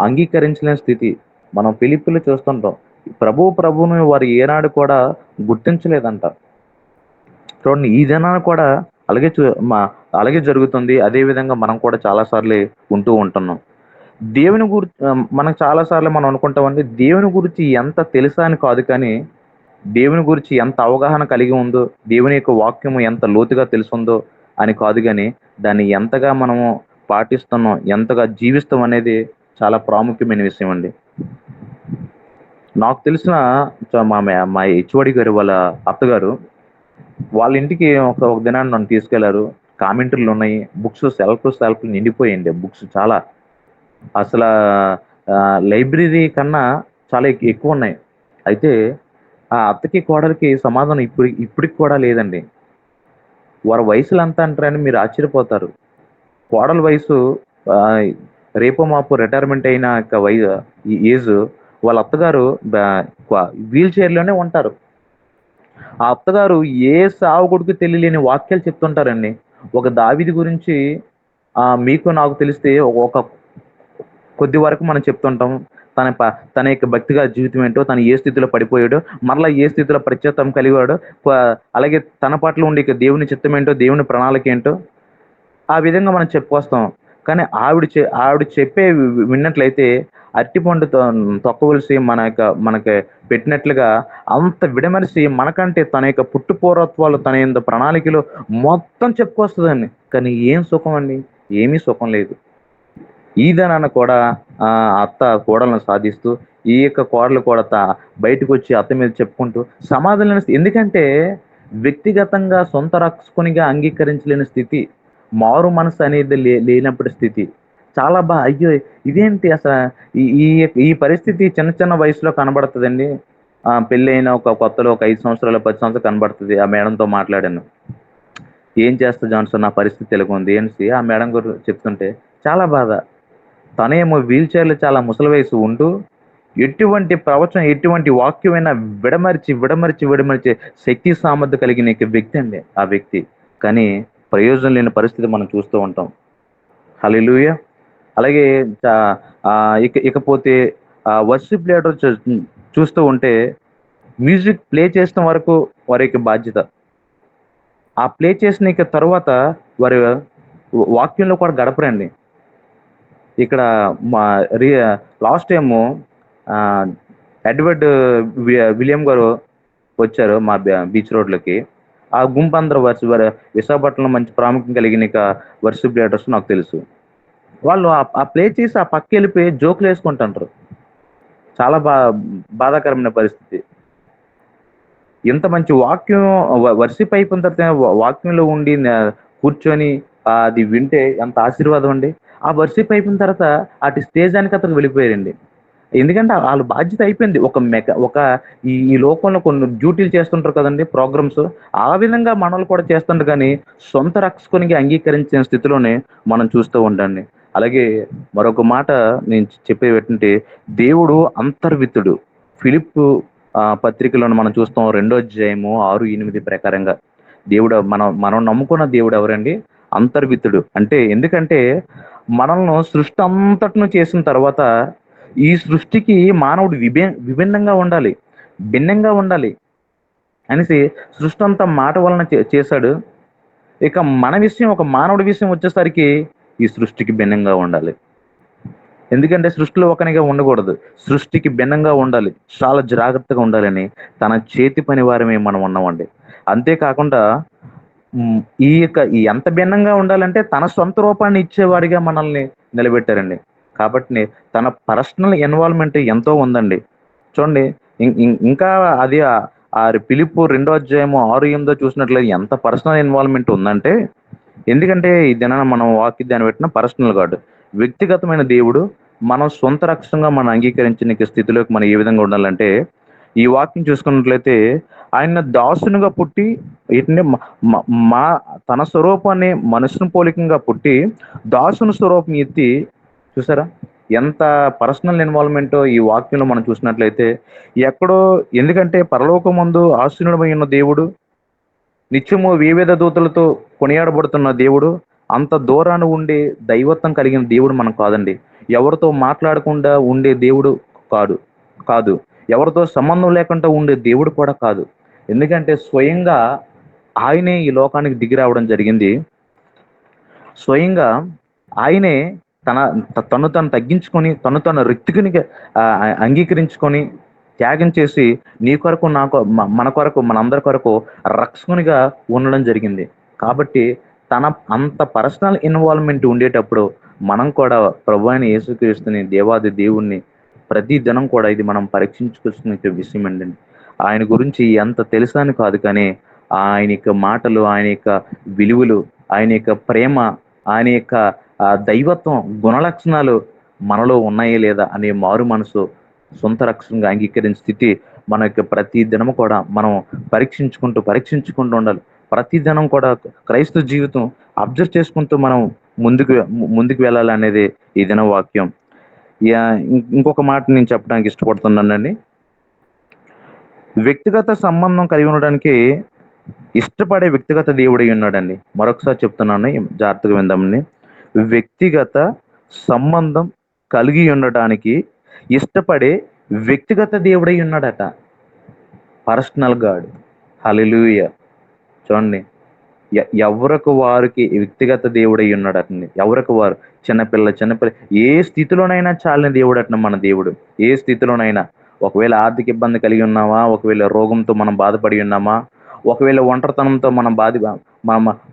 అంగీకరించలేని స్థితి మనం ఫిలిప్పీలో చూస్తుంటాం. ప్రభువుని వారు ఏనాడు కూడా గుర్తించలేదంట. చూడండి, ఈ దినాన కూడా అలాగే అలాగే జరుగుతుంది. అదే విధంగా మనం కూడా చాలా సార్లు ఉంటూ ఉంటున్నాం. దేవుని మనకు చాలా సార్లు మనం అనుకుంటామండి, దేవుని గురించి ఎంత తెలుసా అని కాదు, కానీ దేవుని గురించి ఎంత అవగాహన కలిగి ఉందో, దేవుని యొక్క వాక్యము ఎంత లోతుగా తెలుసుందో అని కాదు, కానీ దాన్ని ఎంతగా మనము పాటిస్తున్నాం, ఎంతగా జీవిస్తాం అనేది చాలా ప్రాముఖ్యమైన విషయం అండి. నాకు తెలిసిన మా హెచ్ఓడి గారు వాళ్ళ అత్తగారు వాళ్ళ ఇంటికి ఒక దినాన్ని నన్ను తీసుకెళ్లారు. కామెంటరీలు ఉన్నాయి, బుక్స్ సెల్ఫ్ నిండిపోయింది. బుక్స్ చాలా అసలు లైబ్రరీ కన్నా చాలా ఎక్కువ ఉన్నాయి. అయితే ఆ అత్తకి కోడలికి సమాధానం ఇప్పటికి కూడా లేదండి. వారి వయసులు ఎంత అంటారని మీరు ఆశ్చర్యపోతారు. కోడల వయసు రేపో మాపో రిటైర్మెంట్ అయిన ఏజ్, వాళ్ళ అత్తగారు వీల్ చైర్లోనే ఉంటారు. ఆ అత్తగారు ఏ సావకుడికి తెలియలేని వాక్యాలు చెప్తుంటారండి. ఒక దావీదు గురించి మీకు నాకు తెలిస్తే ఒక కొద్ది వరకు మనం చెప్తుంటాం. తన యొక్క భక్తిగా జీవితం ఏంటో, తను ఏ స్థితిలో పడిపోయాడో, మరలా ఏ స్థితిలో పశ్చాత్తాపం కలిగాడో, అలాగే తన పట్ల ఉండే దేవుని చిత్తం ఏంటో, దేవుని ప్రణాళిక ఏంటో ఆ విధంగా మనం చెప్పుకొస్తాం. కానీ ఆవిడ చెప్పే విన్నట్లయితే అరటిపండు తొక్కవలసి మనకి పెట్టినట్లుగా అంత విడమరిసి మనకంటే తన యొక్క పుట్టుపూర్వత్వాలు తన యొక్క ప్రణాళికలు మొత్తం చెప్పుకొస్తుందండి. కానీ ఏం సుఖం అండి? ఏమీ సుఖం లేదు. ఈదనన్న కూడా అత్త కోడలను సాధిస్తూ, ఈ యొక్క కోడలు కూడా బయటకొచ్చి అత్త మీద చెప్పుకుంటూ సమాధానం లేని ఎందుకంటే వ్యక్తిగతంగా సొంత రక్షకునిగా అంగీకరించలేని స్థితి. మారు మనసు అనేది లేనప్పటి స్థితి. చాలా అయ్యో! ఇదేంటి ఈ ఈ ఈ పరిస్థితి చిన్న చిన్న వయసులో కనబడతదండి. పెళ్ళైన కొత్తలో ఒక 5 సంవత్సరాలు, 10 సంవత్సరాలు కనబడతది. ఆ మేడంతో మాట్లాడాను. "ఏం చేస్తా జాన్సన్ నా పరిస్థితి ఇలాగుంది" అనేసి ఆ మేడం గారు చెప్తుంటే చాలా బాధ. తనేమో వీల్ చైర్‌లో చాలా ముసలి వయసు ఉంటూ, ఎటువంటి ప్రవచనం, ఎటువంటి వాక్యమైనా విడమరిచి శక్తి సామర్థ్యం కలిగిన వ్యక్తి అండి ఆ వ్యక్తి. కానీ ప్రయోజనం లేని పరిస్థితి మనం చూస్తూ ఉంటాం. హల్లెలూయా! అలాగే ఇకపోతే వర్షిప్ లీడర్ చూస్తూ ఉంటే మ్యూజిక్ ప్లే చేసిన వరకు వారి యొక్క బాధ్యత. ఆ ప్లే చేసిన తర్వాత వారి వాక్యంలో కూడా గడపరండి. ఇక్కడ మా రి లాస్ట్ టైము ఎడ్వర్డ్ విలియం గారు వచ్చారు మా బీచ్ రోడ్‌లోకి. ఆ గుంపందరూ విశాఖపట్నంలో మంచి ప్రాముఖ్యం కలిగిన వర్షిప్ లీడర్స్ నాకు తెలుసు. వాళ్ళు ఆ ప్లే చేసి ఆ పక్కెళ్ళిపోయి జోకులేసుకుంటుంటారు. చాలా బాధాకరమైన పరిస్థితి. ఇంత మంచి వాక్యం వర్షిప్ అయిపోయిన తర్వాత వాక్యంలో ఉండి కూర్చొని అది వింటే ఎంత ఆశీర్వాదం అండి. ఆ వర్షిప్ అయిపోయిన తర్వాత అటు స్టేజ్ వెనకతలకి వెళ్ళిపోయారండి. ఎందుకంటే ఆళ్ళ బాధ్యత అయిపోయింది. ఒక ఈ లోకంలో కొన్ని డ్యూటీలు చేస్తుంటారు కదండీ! ప్రోగ్రామ్స్. ఆ విధంగా మనోళ్ళు కూడా చేస్తుంటారు గానీ, సొంత రక్షకునికి అంగీకరించిన స్థితిలోనే మనం చూస్తూ ఉంటాండి. అలాగే మరొక మాట నేను చెప్పేదేంటంటే, దేవుడు అంతర్విత్తుడు. ఫిలిప్పు పత్రికలోను మనం చూస్తాం 2వ అధ్యాయము 6, 8 ప్రకారంగా. దేవుడు మనం నమ్ముకున్న దేవుడు ఎవరండి? అంతర్విత్తుడు. అంటే ఎందుకంటే, మనల్ని సృష్టి అంతటిని చేసిన తర్వాత ఈ సృష్టికి మానవుడు విభిన్నంగా ఉండాలి. భిన్నంగా ఉండాలి అనేసి సృష్టి అంతా మాట వలన చేశాడు. ఇక మన విషయం ఒక మానవుడి విషయం వచ్చేసరికి ఈ సృష్టికి భిన్నంగా ఉండాలి. ఎందుకంటే సృష్టిలో ఒకనిగా ఉండకూడదు. సృష్టికి భిన్నంగా ఉండాలి. చాలా జాగ్రత్తగా ఉండాలని తన చేతి పని వారమే మనం ఉన్నామండి. అంతేకాకుండా ఈ ఎంత భిన్నంగా ఉండాలంటే తన సొంత రూపాన్ని ఇచ్చేవాడిగా మనల్ని నిలబెట్టారండి. కాబట్టి తన పర్సనల్ ఇన్వాల్వ్‌మెంట్ ఎంతో ఉందండి. చూడండి ఇంకా అది ఫిలిప్పు 2వ అధ్యాయము 6, 8 చూసినట్లయితే ఎంత పర్సనల్ ఇన్వాల్వ్‌మెంట్ ఉందంటే, ఎందుకంటే ఈ దినాన మనం వాక్యాన్ని పెట్టిన పర్సనల్ గాడ్. వ్యక్తిగతమైన దేవుడు మనం సొంత రక్షణగా మనం అంగీకరించిన స్థితిలోకి మనం ఏ విధంగా ఉండాలంటే, ఈ వాక్యం చూసుకున్నట్లయితే ఆయన దాసునిగా పుట్టి ఏంటంటే మా తన స్వరూపాన్ని మనుషుని పోలికగా పుట్టి దాసుని స్వరూపం ఎత్తి చూసారా? ఎంత పర్సనల్ ఇన్వాల్వ్‌మెంటో ఈ వాక్యంలో మనం చూసినట్లయితే ఎక్కడో ఎందుకంటే పరలోకమందు ఆసీనుడమై ఉన్న దేవుడు, నిత్యము వివిధ దూతలతో కొనియాడబడుతున్న దేవుడు, అంత దూరాన ఉండే దైవత్వం కలిగిన దేవుడు మనం కాదండి. ఎవరితో మాట్లాడకుండా ఉండే దేవుడు కాదు. కాదు. ఎవరితో సంబంధం లేకుండా ఉండే దేవుడు కూడా కాదు. ఎందుకంటే స్వయంగా ఆయనే ఈ లోకానికి దిగి రావడం జరిగింది. స్వయంగా ఆయనే తను తగ్గించుకొని తను రిక్తునిగా అంగీకరించుకొని త్యాగం చేసి నీ కొరకు మన కొరకు మనందరి కొరకు రక్షకునిగా ఉండడం జరిగింది. కాబట్టి అంత పర్సనల్ ఇన్వాల్వ్‌మెంట్ ఉండేటప్పుడు మనం కూడా ప్రభువైన యేసుక్రీస్తుని దేవాది దేవుణ్ణి ప్రతి దినం కూడా ఇది మనం పరీక్షించుకోవాల్సిన విషయం అండి. ఆయన గురించి ఎంత తెలుసా అని కాదు కానీ ఆయన యొక్క మాటలు, ఆయన యొక్క విలువలు, ఆయన యొక్క ప్రేమ, ఆయన యొక్క దైవత్వం గుణలక్షణాలు మనలో ఉన్నాయా లేదా అనే మారు మనసు సొంత రక్షణగా అంగీకరించే స్థితి మన యొక్క ప్రతి దినము కూడా మనం పరీక్షించుకుంటూ ఉండాలి. ప్రతి దినం కూడా క్రైస్తవ జీవితం అబ్జర్వ్ చేసుకుంటూ మనం ముందుకు వెళ్ళాలి అనేది ఈ దిన వాక్యం. ఇంకొక మాట నేను చెప్పడానికి ఇష్టపడుతున్నానండి. వ్యక్తిగత సంబంధం కలిగి ఉండడానికి ఇష్టపడే వ్యక్తిగత దేవుడై ఉన్నాడండి. మరొకసారి చెప్తున్నాను జాగ్రత్తగా విందామని. వ్యక్తిగత సంబంధం కలిగి ఉండడానికి ఇష్టపడే వ్యక్తిగత దేవుడై ఉన్నాడట. Personal God. హల్లెలూయా! చూడండి ఎవరికి వారికి వ్యక్తిగత దేవుడై ఉన్నాడు అతన్ని. ఎవరికి వారు చిన్నపిల్ల ఏ స్థితిలోనైనా చాలిన దేవుడు అతను మన దేవుడు. ఏ స్థితిలోనైనా ఒకవేళ ఆర్థిక ఇబ్బంది కలిగి ఉన్నామా, ఒకవేళ రోగంతో మనం బాధపడి ఉన్నామా, ఒకవేళ ఒంటరితనంతో మనం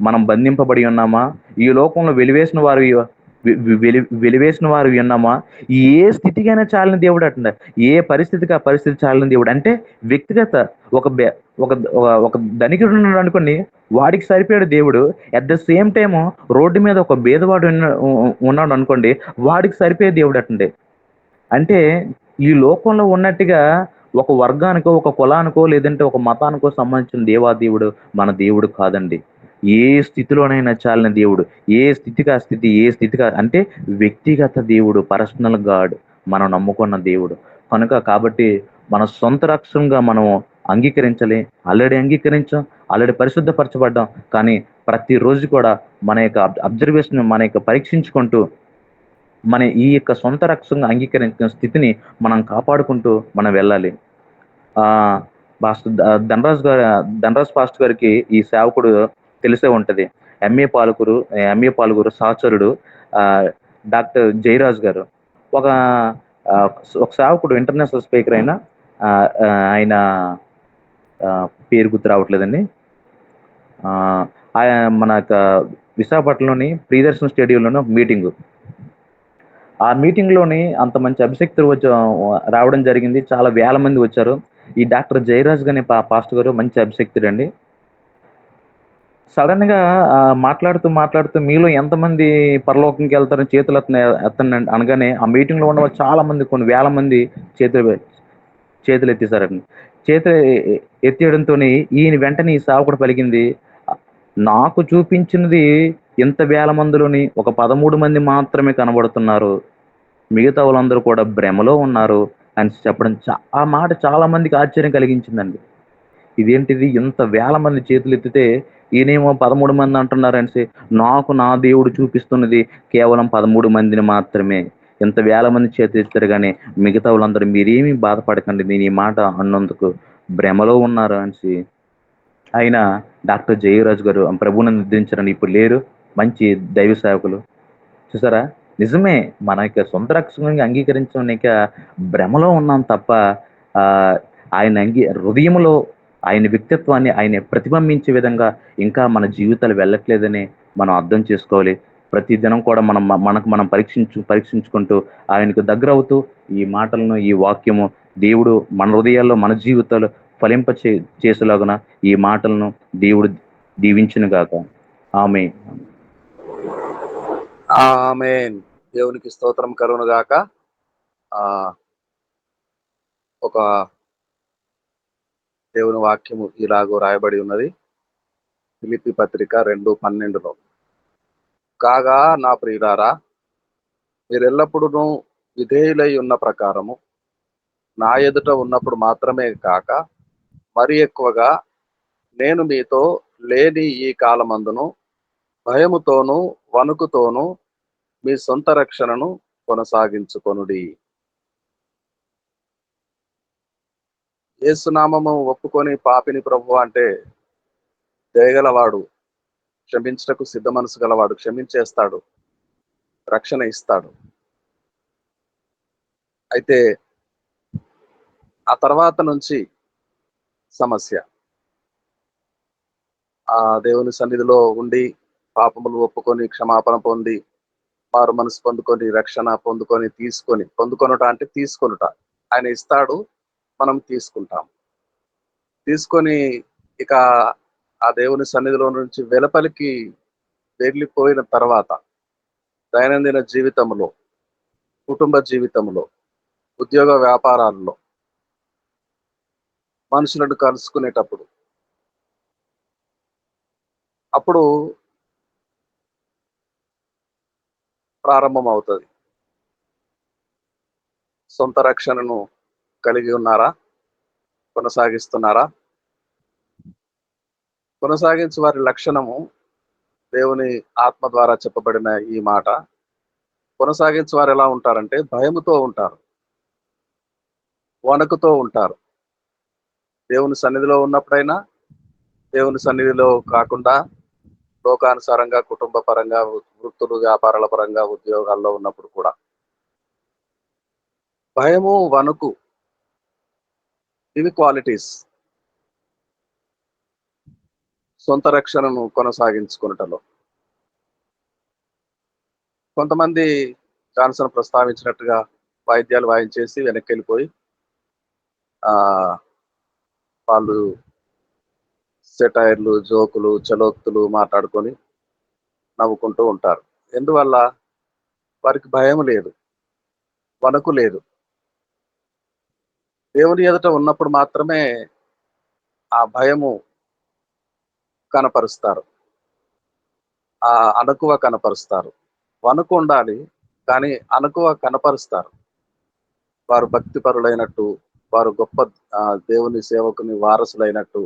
మనం బంధింపబడి ఉన్నామా, ఈ లోకంలో వెలివేసిన వారు ఉన్నామా, ఏ స్థితికైనా చాలిన దేవుడు అట్లా. ఏ పరిస్థితికి ఆ పరిస్థితి చాలిన దేవుడు అంటే వ్యక్తిగత ఒక బె- ఒక ఒక ధనికుడు ఉన్నాడు అనుకోండి, వాడికి సరిపోయాడు దేవుడు. At the same time road మీద ఒక బీదవాడు ఉన్నాడు అనుకోండి, వాడికి సరిపోయే దేవుడు అటండి. అంటే ఈ లోకంలో ఉన్నట్టుగా ఒక వర్గానికో, ఒక కులానికో, లేదంటే ఒక మతానికో సంబంధించిన దేవాదేవుడు మన దేవుడు కాదండి. ఏ స్థితిలోనైనా చాలిన దేవుడు. ఏ స్థితిగా అంటే వ్యక్తిగత దేవుడు, పర్సనల్ గాడ్, మనం నమ్ముకున్న దేవుడు. కాబట్టి మన సొంత రక్షణగా మనం అంగీకరించాలి. అంగీకరించాం, ఆల్రెడీ పరిశుద్ధపరచబడ్డాం. కానీ ప్రతిరోజు కూడా మన యొక్క అబ్జర్వేషన్, మన యొక్క పరీక్షించుకుంటూ మన ఈ యొక్క సొంత రక్షణ అంగీకరించిన స్థితిని మనం కాపాడుకుంటూ మనం వెళ్ళాలి. ఆ ధనరాజ్ పాస్టర్ గారికి ఈ సేవకుడు తెలిసే ఉంటది. ఎంఏ పాలకురు సహచరుడు, ఆ డాక్టర్ జయరాజ్ గారు. ఒక ఆ, ఒక సేవకుడు, ఇంటర్నేషనల్ స్పీకర్ అయిన ఆ, ఆ, ఆయన పేరు గుర్తు రావట్లేదండి. ఆ, ఆయన మన యొక్క విశాఖపట్నంలోని ప్రియదర్శన్ స్టేడియంలోని ఒక మీటింగ్. ఆ మీటింగ్ లోని అంత మంచి అభిషక్తులు రావడం జరిగింది. చాలా వేల మంది వచ్చారు. ఈ డాక్టర్ జయరాజ్ గారి పాస్టర్ గారు మంచి అభిషక్తుడండి. సడన్ గా మాట్లాడుతూ మాట్లాడుతూ మీలో ఎంతమంది పరలోకంకి వెళ్తారని చేతులు ఎత్తండి అనగానే ఆ మీటింగ్ లో ఉన్న వాళ్ళు చాలా మంది, కొన్ని వేల మంది చేతులు చేతులు ఎత్తేసారండి. చేతులు ఎత్తేయడంతో ఈయన వెంటనే ఈ సేవకుడు పలికింది, నాకు చూపించినది ఇంత వేల మందిలోని ఒక 13 మంది మాత్రమే కనబడుతున్నారు, మిగతా వాళ్ళందరూ కూడా భ్రమలో ఉన్నారు అని చెప్పడం. ఆ మాట చాలా మందికి ఆశ్చర్యం కలిగించిందండి. ఇదేంటిది, ఇంత వేల మంది చేతులు ఎత్తితే ఈయనేమో 13 మంది అంటున్నారు అనేసి, నాకు నా దేవుడు చూపిస్తున్నది కేవలం 13 మందిని మాత్రమే. ఇంత వేల మంది చేతులు ఎత్తారు కానీ మిగతా వాళ్ళందరూ మీరేమీ బాధపడకండి, నేను ఈ మాట అన్నందుకు భ్రమలో ఉన్నారు అనేసి ఆయన డాక్టర్ జయరాజు గారు ప్రభువుని నిర్దించారని ఇప్పుడు లేరు. మంచి దైవ సేవకులు. చూసారా? నిజమే. మన యొక్క సొంత రక్షణని అంగీకరించలేక భ్రమలో ఉన్నాం తప్ప, ఆ, హృదయంలో ఆయన వ్యక్తిత్వాన్ని ఆయన ప్రతిబింబించే విధంగా ఇంకా మన జీవితాలు వెళ్ళట్లేదని మనం అర్థం చేసుకోవాలి. ప్రతి దినం కూడా మనకు మనం పరీక్షించుకుంటూ ఆయనకు దగ్గర అవుతూ ఈ మాటలను, ఈ వాక్యము దేవుడు మన హృదయాల్లో, మన జీవితాలు చేసేలాగున ఈ మాటలను దేవుడు దీవించును గాక. ఆమె ఆమేన్. దేవునికి స్తోత్రం కలుగును గాక. ఒక దేవుని వాక్యము ఇలాగో రాయబడి ఉన్నది, ఫిలిప్పీ పత్రిక 2:12లో. కాగా నా ప్రియులారా, మీరెల్లప్పుడూ విధేయులై ఉన్న ప్రకారము నా ఎదుట ఉన్నప్పుడు మాత్రమే కాక మరి ఎక్కువగా నేను మీతో లేని ఈ కాలమందును భయముతోనూ వణుకుతోనూ మీ సొంత రక్షణను కొనసాగించుకొనుడి. యేసునామము ఒప్పుకొని పాపిని ప్రభు అంటే దయగలవాడు, క్షమించటకు సిద్ధ మనసు గలవాడు, క్షమించేస్తాడు, రక్షణ ఇస్తాడు. అయితే ఆ తర్వాత నుంచి సమస్య. ఆ దేవుని సన్నిధిలో ఉండి పాపములు ఒప్పుకొని క్షమాపణ పొంది మారు మనసు పొందుకొని రక్షణ పొందుకొనుట అంటే తీసుకొనుట. ఆయన ఇస్తాడు, మనం తీసుకుంటాం. తీసుకొని ఇక ఆ దేవుని సన్నిధిలో నుంచి వెలుపలికి వెళ్ళిపోయిన తర్వాత దైనందిన జీవితంలో, కుటుంబ జీవితంలో, ఉద్యోగ వ్యాపారాల్లో, మనుషులను కలుసుకునేటప్పుడు అప్పుడు ప్రారంభం అవుతుంది. సొంత రక్షణను కలిగి ఉన్నారా? కొనసాగిస్తున్నారా? కొనసాగించే వారి లక్షణము దేవుని ఆత్మ ద్వారా చెప్పబడిన ఈ మాట. కొనసాగించే వారు ఎలా ఉంటారంటే భయముతో ఉంటారు, వణుకుతో ఉంటారు. దేవుని సన్నిధిలో ఉన్నప్పుడైనా, దేవుని సన్నిధిలో కాకుండా లోకానుసారంగా కుటుంబ పరంగా వృత్తులు వ్యాపారాల పరంగా ఉద్యోగాల్లో ఉన్నప్పుడు కూడా భయము వణుకు ఇవి క్వాలిటీస్ సొంత రక్షణను కొనసాగించుకున్నటలో. కొంతమంది జాన్సన్ ప్రస్తావించినట్టుగా వాయిద్యాలు వాయించేసి వెనక్కి వెళ్ళిపోయి ఆ వాళ్ళు సెటైర్లు జోకులు చలోక్తులు మాట్లాడుకొని నవ్వుకుంటూ ఉంటారు. ఎందువల్ల? వారికి భయం లేదు, వణుకు లేదు. దేవుని ఎదుట ఉన్నప్పుడు మాత్రమే ఆ భయము కనపరుస్తారు, ఆ అణకువ కనపరుస్తారు. వణుకు ఉండాలి, కానీ అణకువ కనపరుస్తారు. వారు భక్తిపరులైనట్టు, వారు గొప్ప దేవుని సేవకుని వారసులైనట్టు,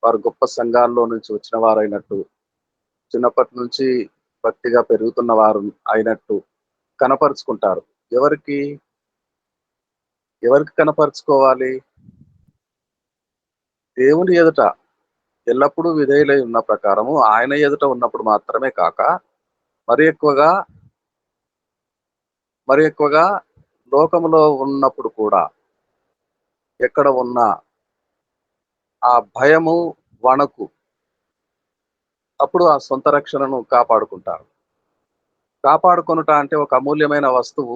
వారు గొప్ప సంఘాల్లో నుంచి వచ్చిన వారైనట్టు, చిన్నప్పటి నుంచి భక్తిగా పెరుగుతున్న వారు అయినట్టు కనపరుచుకుంటారు. ఎవరికి ఎవరికి కనపరుచుకోవాలి? దేవుని ఎదుట ఎల్లప్పుడూ విధేయులై ఉన్న ప్రకారము ఆయన ఎదుట ఉన్నప్పుడు మాత్రమే కాక మరి ఎక్కువగా లోకములో ఉన్నప్పుడు కూడా ఎక్కడ ఉన్నా ఆ భయము వణకు అప్పుడు ఆ సొంత రక్షణను కాపాడుకుంటారు. కాపాడుకొనుట అంటే ఒక అమూల్యమైన వస్తువు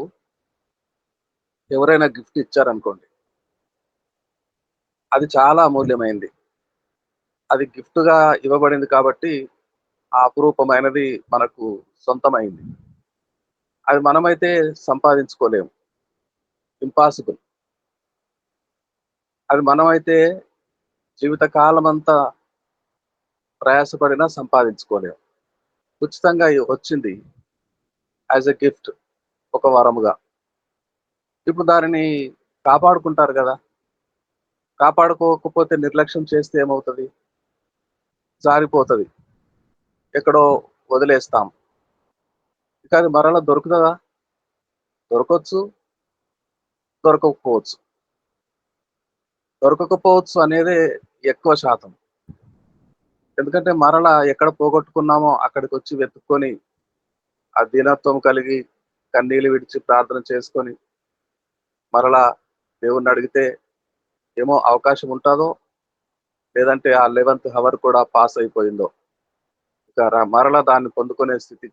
ఎవరైనా గిఫ్ట్ ఇచ్చారనుకోండి, అది చాలా అమూల్యమైంది. అది గిఫ్ట్‌గా ఇవ్వబడింది కాబట్టి ఆ అపురూపమైనది మనకు సొంతమైంది. అది మనమైతే సంపాదించుకోలేము. ఇంపాసిబుల్. అది మనమైతే జీవితకాలమంతా ప్రయాసపడినా సంపాదించుకోలేము. ఉచితంగా వచ్చింది యాస్ ఎ గిఫ్ట్, ఒక వరముగా. ఇప్పుడు దానిని కాపాడుకుంటారు గదా! కాపాడుకోకపోతే నిర్లక్ష్యం చేస్తే ఏమవుతది? జారిపోతది. ఎక్కడో వదిలేస్తాం. ఇక అది మరలా దొరుకుతదా? దొరకొచ్చు, దొరకకపోవచ్చు. దొరకకపోవచ్చు అనేదే ఎక్కువ శాతం. ఎందుకంటే మరలా ఎక్కడ పోగొట్టుకున్నామో అక్కడికొచ్చి వెతుక్కొని, ఆ దీనత్వం కలిగి, కన్నీళ్లు విడిచి ప్రార్థన చేసుకొని, మరలా దేవుణ్ణి అడిగితే ఏమో అవకాశం ఉంటాదో, లేదంటే ఆ 11th హవర్ కూడా పాస్ అయిపోయిందో, ఇక మరలా దాన్ని పొందుకునే స్థితి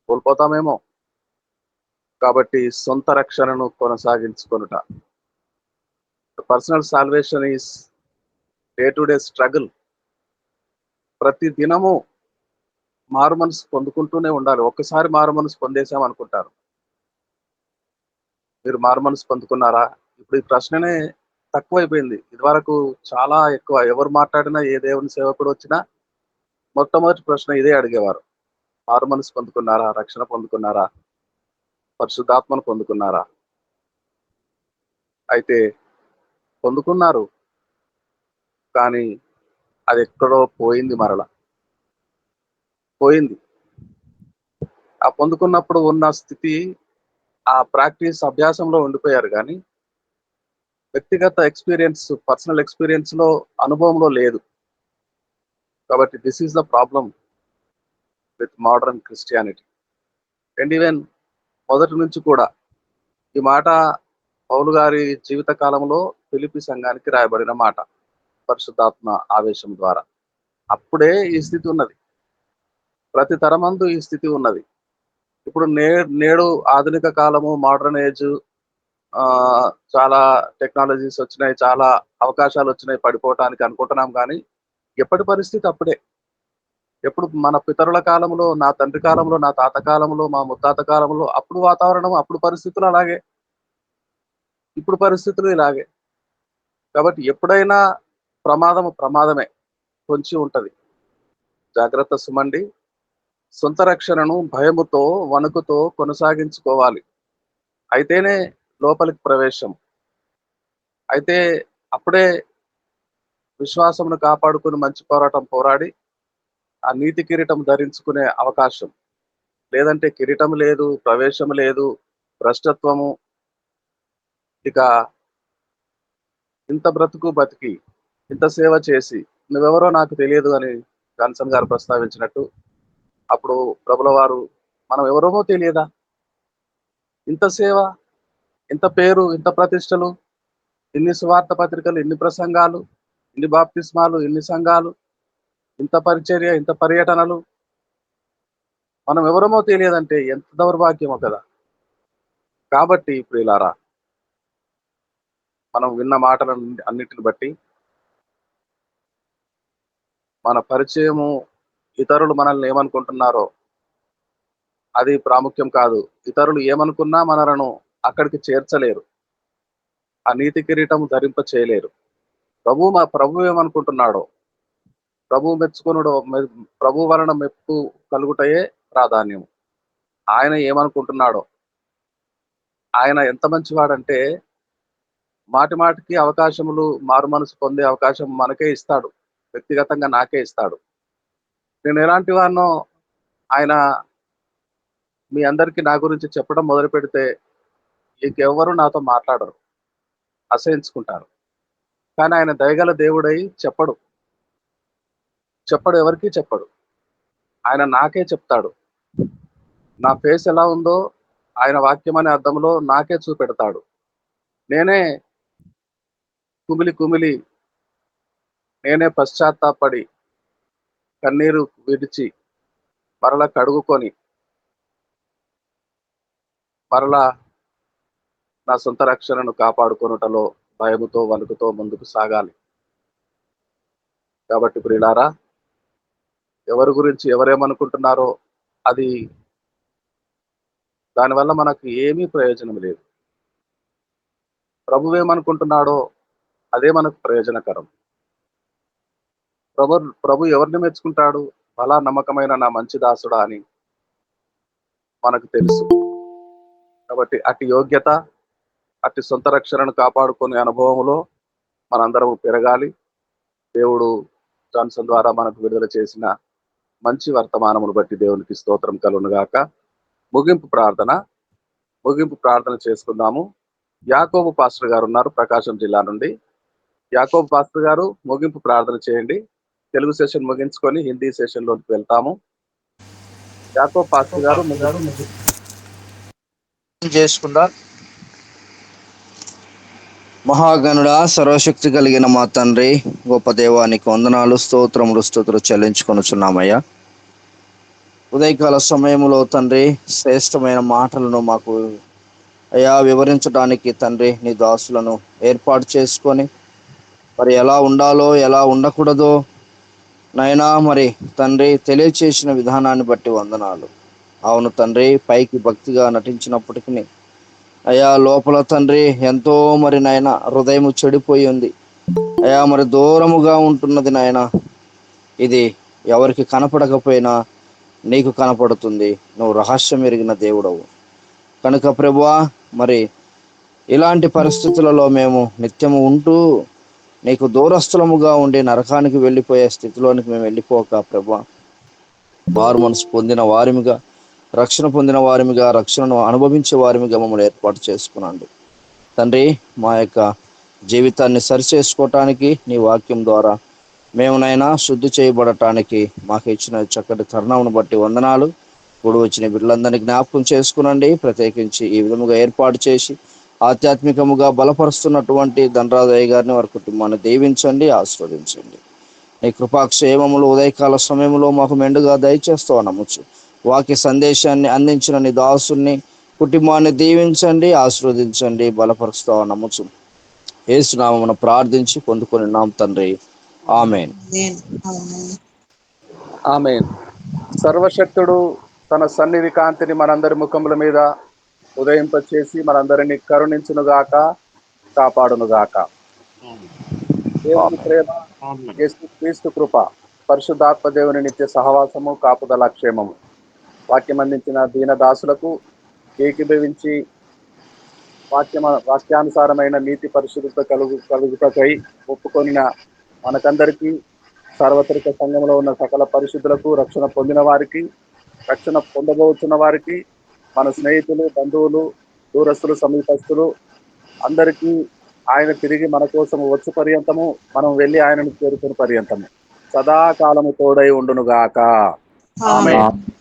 కోల్పోతామేమో. కాబట్టి సొంత రక్షణను కొనసాగించుకొనుట. Personal salvation is day to day struggle. ప్రతి దినము మారుమనసు పొందుకుంటూనే ఉండాలి. ఒక్కసారి మారుమనసు పొందేసాం అనుకుంటారు. మీరు మారుమనసు పొందుకున్నారా? ఇప్పుడు ఈ ప్రశ్ననే తక్కువైపోయింది. ఇదివరకు చాలా ఎక్కువ. ఎవరు మాట్లాడినా, ఏ దేవుని సేవకుడు వచ్చినా మొట్టమొదటి ప్రశ్న ఇదే అడిగేవారు. మారుమనసు పొందుకున్నారా? రక్షణ పొందుకున్నారా? పరిశుద్ధాత్మను పొందుకున్నారా? అయితే పొందుకున్నారు, కానీ అది ఎక్కడో పోయింది, మరల పోయింది. ఆ పొందుకున్నప్పుడు ఉన్న స్థితి, ఆ ప్రాక్టీస్ అభ్యాసంలో ఉండిపోయారు గానీ వ్యక్తిగత ఎక్స్‌పీరియన్స్, పర్సనల్ ఎక్స్‌పీరియన్స్‌లో అనుభవంలో లేదు. కాబట్టి this is the problem with modern Christianity. And even మొదటి నుంచి కూడా ఈ మాట పౌలు గారి జీవిత కాలంలో ఫిలిప్పీ సంఘానికి రాయబడిన మాట, పరిశుద్ధాత్మ ఆవేశం ద్వారా. అప్పుడే ఈ స్థితి ఉన్నది. ప్రతి తరమందు ఈ స్థితి ఉన్నది. ఇప్పుడు నేడు ఆధునిక కాలము, మోడర్న్ ఏజ్, చాలా టెక్నాలజీస్ వచ్చినాయి, చాలా అవకాశాలు వచ్చినాయి పడిపోవటానికి అనుకుంటున్నాం కానీ ఎప్పటి పరిస్థితి అప్పుడే. ఎప్పుడు మన పితరుల కాలంలో, నా తండ్రి కాలంలో, నా తాత కాలంలో, మా ముత్తాత కాలంలో అప్పుడు వాతావరణం, అప్పుడు పరిస్థితులు అలాగే. ఇప్పుడు పరిస్థితులు ఇలాగే. కాబట్టి ఎప్పుడైనా ప్రమాదమే పొంచి ఉంటది. జాగ్రత్త సుమండి. సొంత రక్షణను భయముతో, వణుకుతో కొనసాగించుకోవాలి. అయితేనే లోపలికి ప్రవేశం. అయితే అప్పుడే విశ్వాసమును కాపాడుకుని మంచి పోరాటం పోరాడి ఆ నీతి కిరీటం ధరించుకునే అవకాశం. లేదంటే కిరీటం లేదు, ప్రవేశం లేదు, భ్రష్టత్వము, ఇక ఇంత బ్రతుకు బతికి, ఇంత సేవ చేసి నువ్వెవరో నాకు తెలియదు అని జాన్సన్ గారు ప్రస్తావించినట్టు, అప్పుడు ప్రభుల వారు మనం ఎవరమో తెలియదా, ఇంత సేవ, ఇంత పేరు, ఇంత ప్రతిష్టలు, ఇన్ని సువార్త పత్రికలు, ఇన్ని ప్రసంగాలు, ఇన్ని బాప్తిస్మాలు, ఇన్ని సంఘాలు, ఇంత పరిచర్య, ఇంత పర్యటనలు, మనం ఎవరమో తెలియదంటే ఎంత దౌర్భాగ్యమో కదా. కాబట్టి ప్రియులారా, మనం విన్న మాటలను అన్నిటిని బట్టి మన పరిచయము, ఇతరులు మనల్ని ఏమనుకుంటున్నారో అది ప్రాముఖ్యం కాదు. ఇతరులు ఏమనుకున్నా మనలను అక్కడికి చేర్చలేరు, ఆ నీతి కిరీటం ధరింప చేయలేరు. ప్రభు ఏమనుకుంటున్నాడో, ప్రభు మెచ్చుకొనుడో, ప్రభు వలన మెప్పు కలుగుటయే ప్రాధాన్యం. ఆయన ఏమనుకుంటున్నాడో, ఆయన ఎంత మంచివాడంటే మాటి మాటికి అవకాశములు, మారు మనసు పొందే అవకాశం మనకే ఇస్తాడు, వ్యక్తిగతంగా నాకే ఇస్తాడు. నేను ఎలాంటి వాడినో ఆయన మీ అందరికీ నా గురించి చెప్పడం మొదలు పెడితే ఇంకెవ్వరూ నాతో మాట్లాడరు, అసహించుకుంటారు. కానీ ఆయన దయగల దేవుడై చెప్పడు, ఎవరికీ చెప్పడు. ఆయన నాకే చెప్తాడు. నా ఫేస్ ఎలా ఉందో ఆయన వాక్యం అనే అర్థంలో నాకే చూపెడతాడు. నేనే కుమిలి కుమిలి, నేనే పశ్చాత్తాపడి, కన్నీరు విడిచి, మరలా కడుగుకొని, మరలా నా సొంత రక్షణను కాపాడుకొనుటలో భయముతో, వణుకుతో ముందుకు సాగాలి. కాబట్టి ప్రియులారా, ఎవరి గురించి ఎవరేమనుకుంటున్నారో అది దానివల్ల మనకు ఏమీ ప్రయోజనం లేదు. ప్రభువేమనుకుంటున్నాడో అదే మనకు ప్రయోజనకరం. ప్రభు ఎవరిని మెచ్చుకుంటాడు? బలా నమ్మకమైన నా మంచి దాసుడా అని మనకు తెలుసు. కాబట్టి అట్టి యోగ్యత, అట్టి సొంత రక్షణను కాపాడుకునే అనుభవంలో మనందరం పెరగాలి. దేవుడు జాన్సన్ ద్వారా మనకు విడుదల చేసిన మంచి వర్తమానమును బట్టి దేవునికి స్తోత్రం కలుగును గాక. ముగింపు ప్రార్థన చేసుకుందాము. యాకోబు పాస్టర్ గారు ఉన్నారు ప్రకాశం జిల్లా నుండి. యాకోబు పాస్టర్ గారు ముగింపు ప్రార్థన చేయండి. తెలుగు సెషన్ ముగించుకొని హిందీ సెషన్ లోకి వెళ్తాము. యాకోబు పాస్టర్ గారు చేసుకుందా. మహాగణుడా, సర్వశక్తి కలిగిన మా తండ్రి, గొప్ప దేవానికి వందనాలు, స్తుతులు చెల్లించుకొనుచున్నామయ్యా. ఉదయకాల సమయంలో తండ్రి శ్రేష్టమైన మాటలను మాకు అయ్యా వివరించడానికి తండ్రి నీ దాసులను ఏర్పాటు చేసుకొని మరి ఎలా ఉండాలో ఎలా ఉండకూడదో నైనా మరి తండ్రి తెలియచేసిన విధానాన్ని బట్టి వందనాలు. అవును తండ్రి, పైకి భక్తిగా నటించినప్పటికీ అయ్యా లోపల తండ్రి ఎంతో మరి నాయన హృదయం చెడిపోయి ఉంది అయ్యా, మరి దూరముగా ఉంటున్నది నాయన. ఇది ఎవరికి కనపడకపోయినా నీకు కనపడుతుంది, నువ్వు రహస్యం ఎరిగిన దేవుడవు కనుక ప్రభువా, మరి ఇలాంటి పరిస్థితులలో మేము నిత్యము ఉంటూ నీకు దూరస్థులముగా ఉండి నరకానికి వెళ్ళిపోయే స్థితిలోనికి మేము వెళ్ళిపోక ప్రభువా, మారు మనసు పొందిన వారిమిగా, రక్షణ పొందిన వారిమిగా, రక్షణను అనుభవించే వారిమిగా మమ్మల్ని ఏర్పాటు చేసుకున్నాండి తండ్రి. మా యొక్క జీవితాన్ని సరిచేసుకోవటానికి నీ వాక్యం ద్వారా మేమునైనా శుద్ధి చేయబడటానికి మాకు ఇచ్చిన చక్కటి తరుణమును బట్టి వందనాలు. ఇప్పుడు వచ్చిన బిడ్డలందరినీ జ్ఞాపకం చేసుకునండి. ప్రత్యేకించి ఈ విధముగా ఏర్పాటు చేసి ఆధ్యాత్మికముగా బలపరుస్తున్నటువంటి ధనరాజయ్య గారిని, వారి కుటుంబాన్ని దీవించండి, ఆశీర్వదించండి. నీ కృపాక్షేమములు ఉదయకాల సమయంలో మాకు మెండుగా దయచేస్తావు నమ్ముచు వాక్య సందేశాన్ని అందించిన నీ దాసుని కుటుంబాన్ని దీవించండి, ఆశీర్వదించండి, బలపరుస్తావు నమ్ముచు యేసునామమున ప్రార్థించి పొందుకొని నామ తండ్రి, ఆమేన్. ఆమేన్. సర్వశక్తుడు తన సన్నిధి కాంతిని మనందరి ముఖముల మీద ఉదయింపచేసి మనందరినీ కరుణించునుగాక, కాపాడునుగాక. దేవుని ప్రేమ, క్రీస్తు కృప, పరిశుద్ధాత్మ దేవుని నిత్య సహవాసము, కాపుదల, క్షేమము వాక్యం అందించిన దీనదాసులకు ఏకీభవించి వాక్యానుసారమైన నీతి పరిశుద్ధత కలుగుటకై ఒప్పుకొనిన మనకందరికీ, సార్వత్రిక సంఘంలో ఉన్న సకల పరిశుద్ధులకు, రక్షణ పొందిన వారికి, రక్షణ పొందబోతున్న వారికి, మన స్నేహితులు, బంధువులు, దూరస్తులు, సమీపస్తులు అందరికీ ఆయన తిరిగి మన కోసం వచ్చు పర్యంతము, మనం వెళ్ళి ఆయనను చేరుకుని పర్యంతము సదాకాలము తోడై ఉండును గాక. ఆమేన్.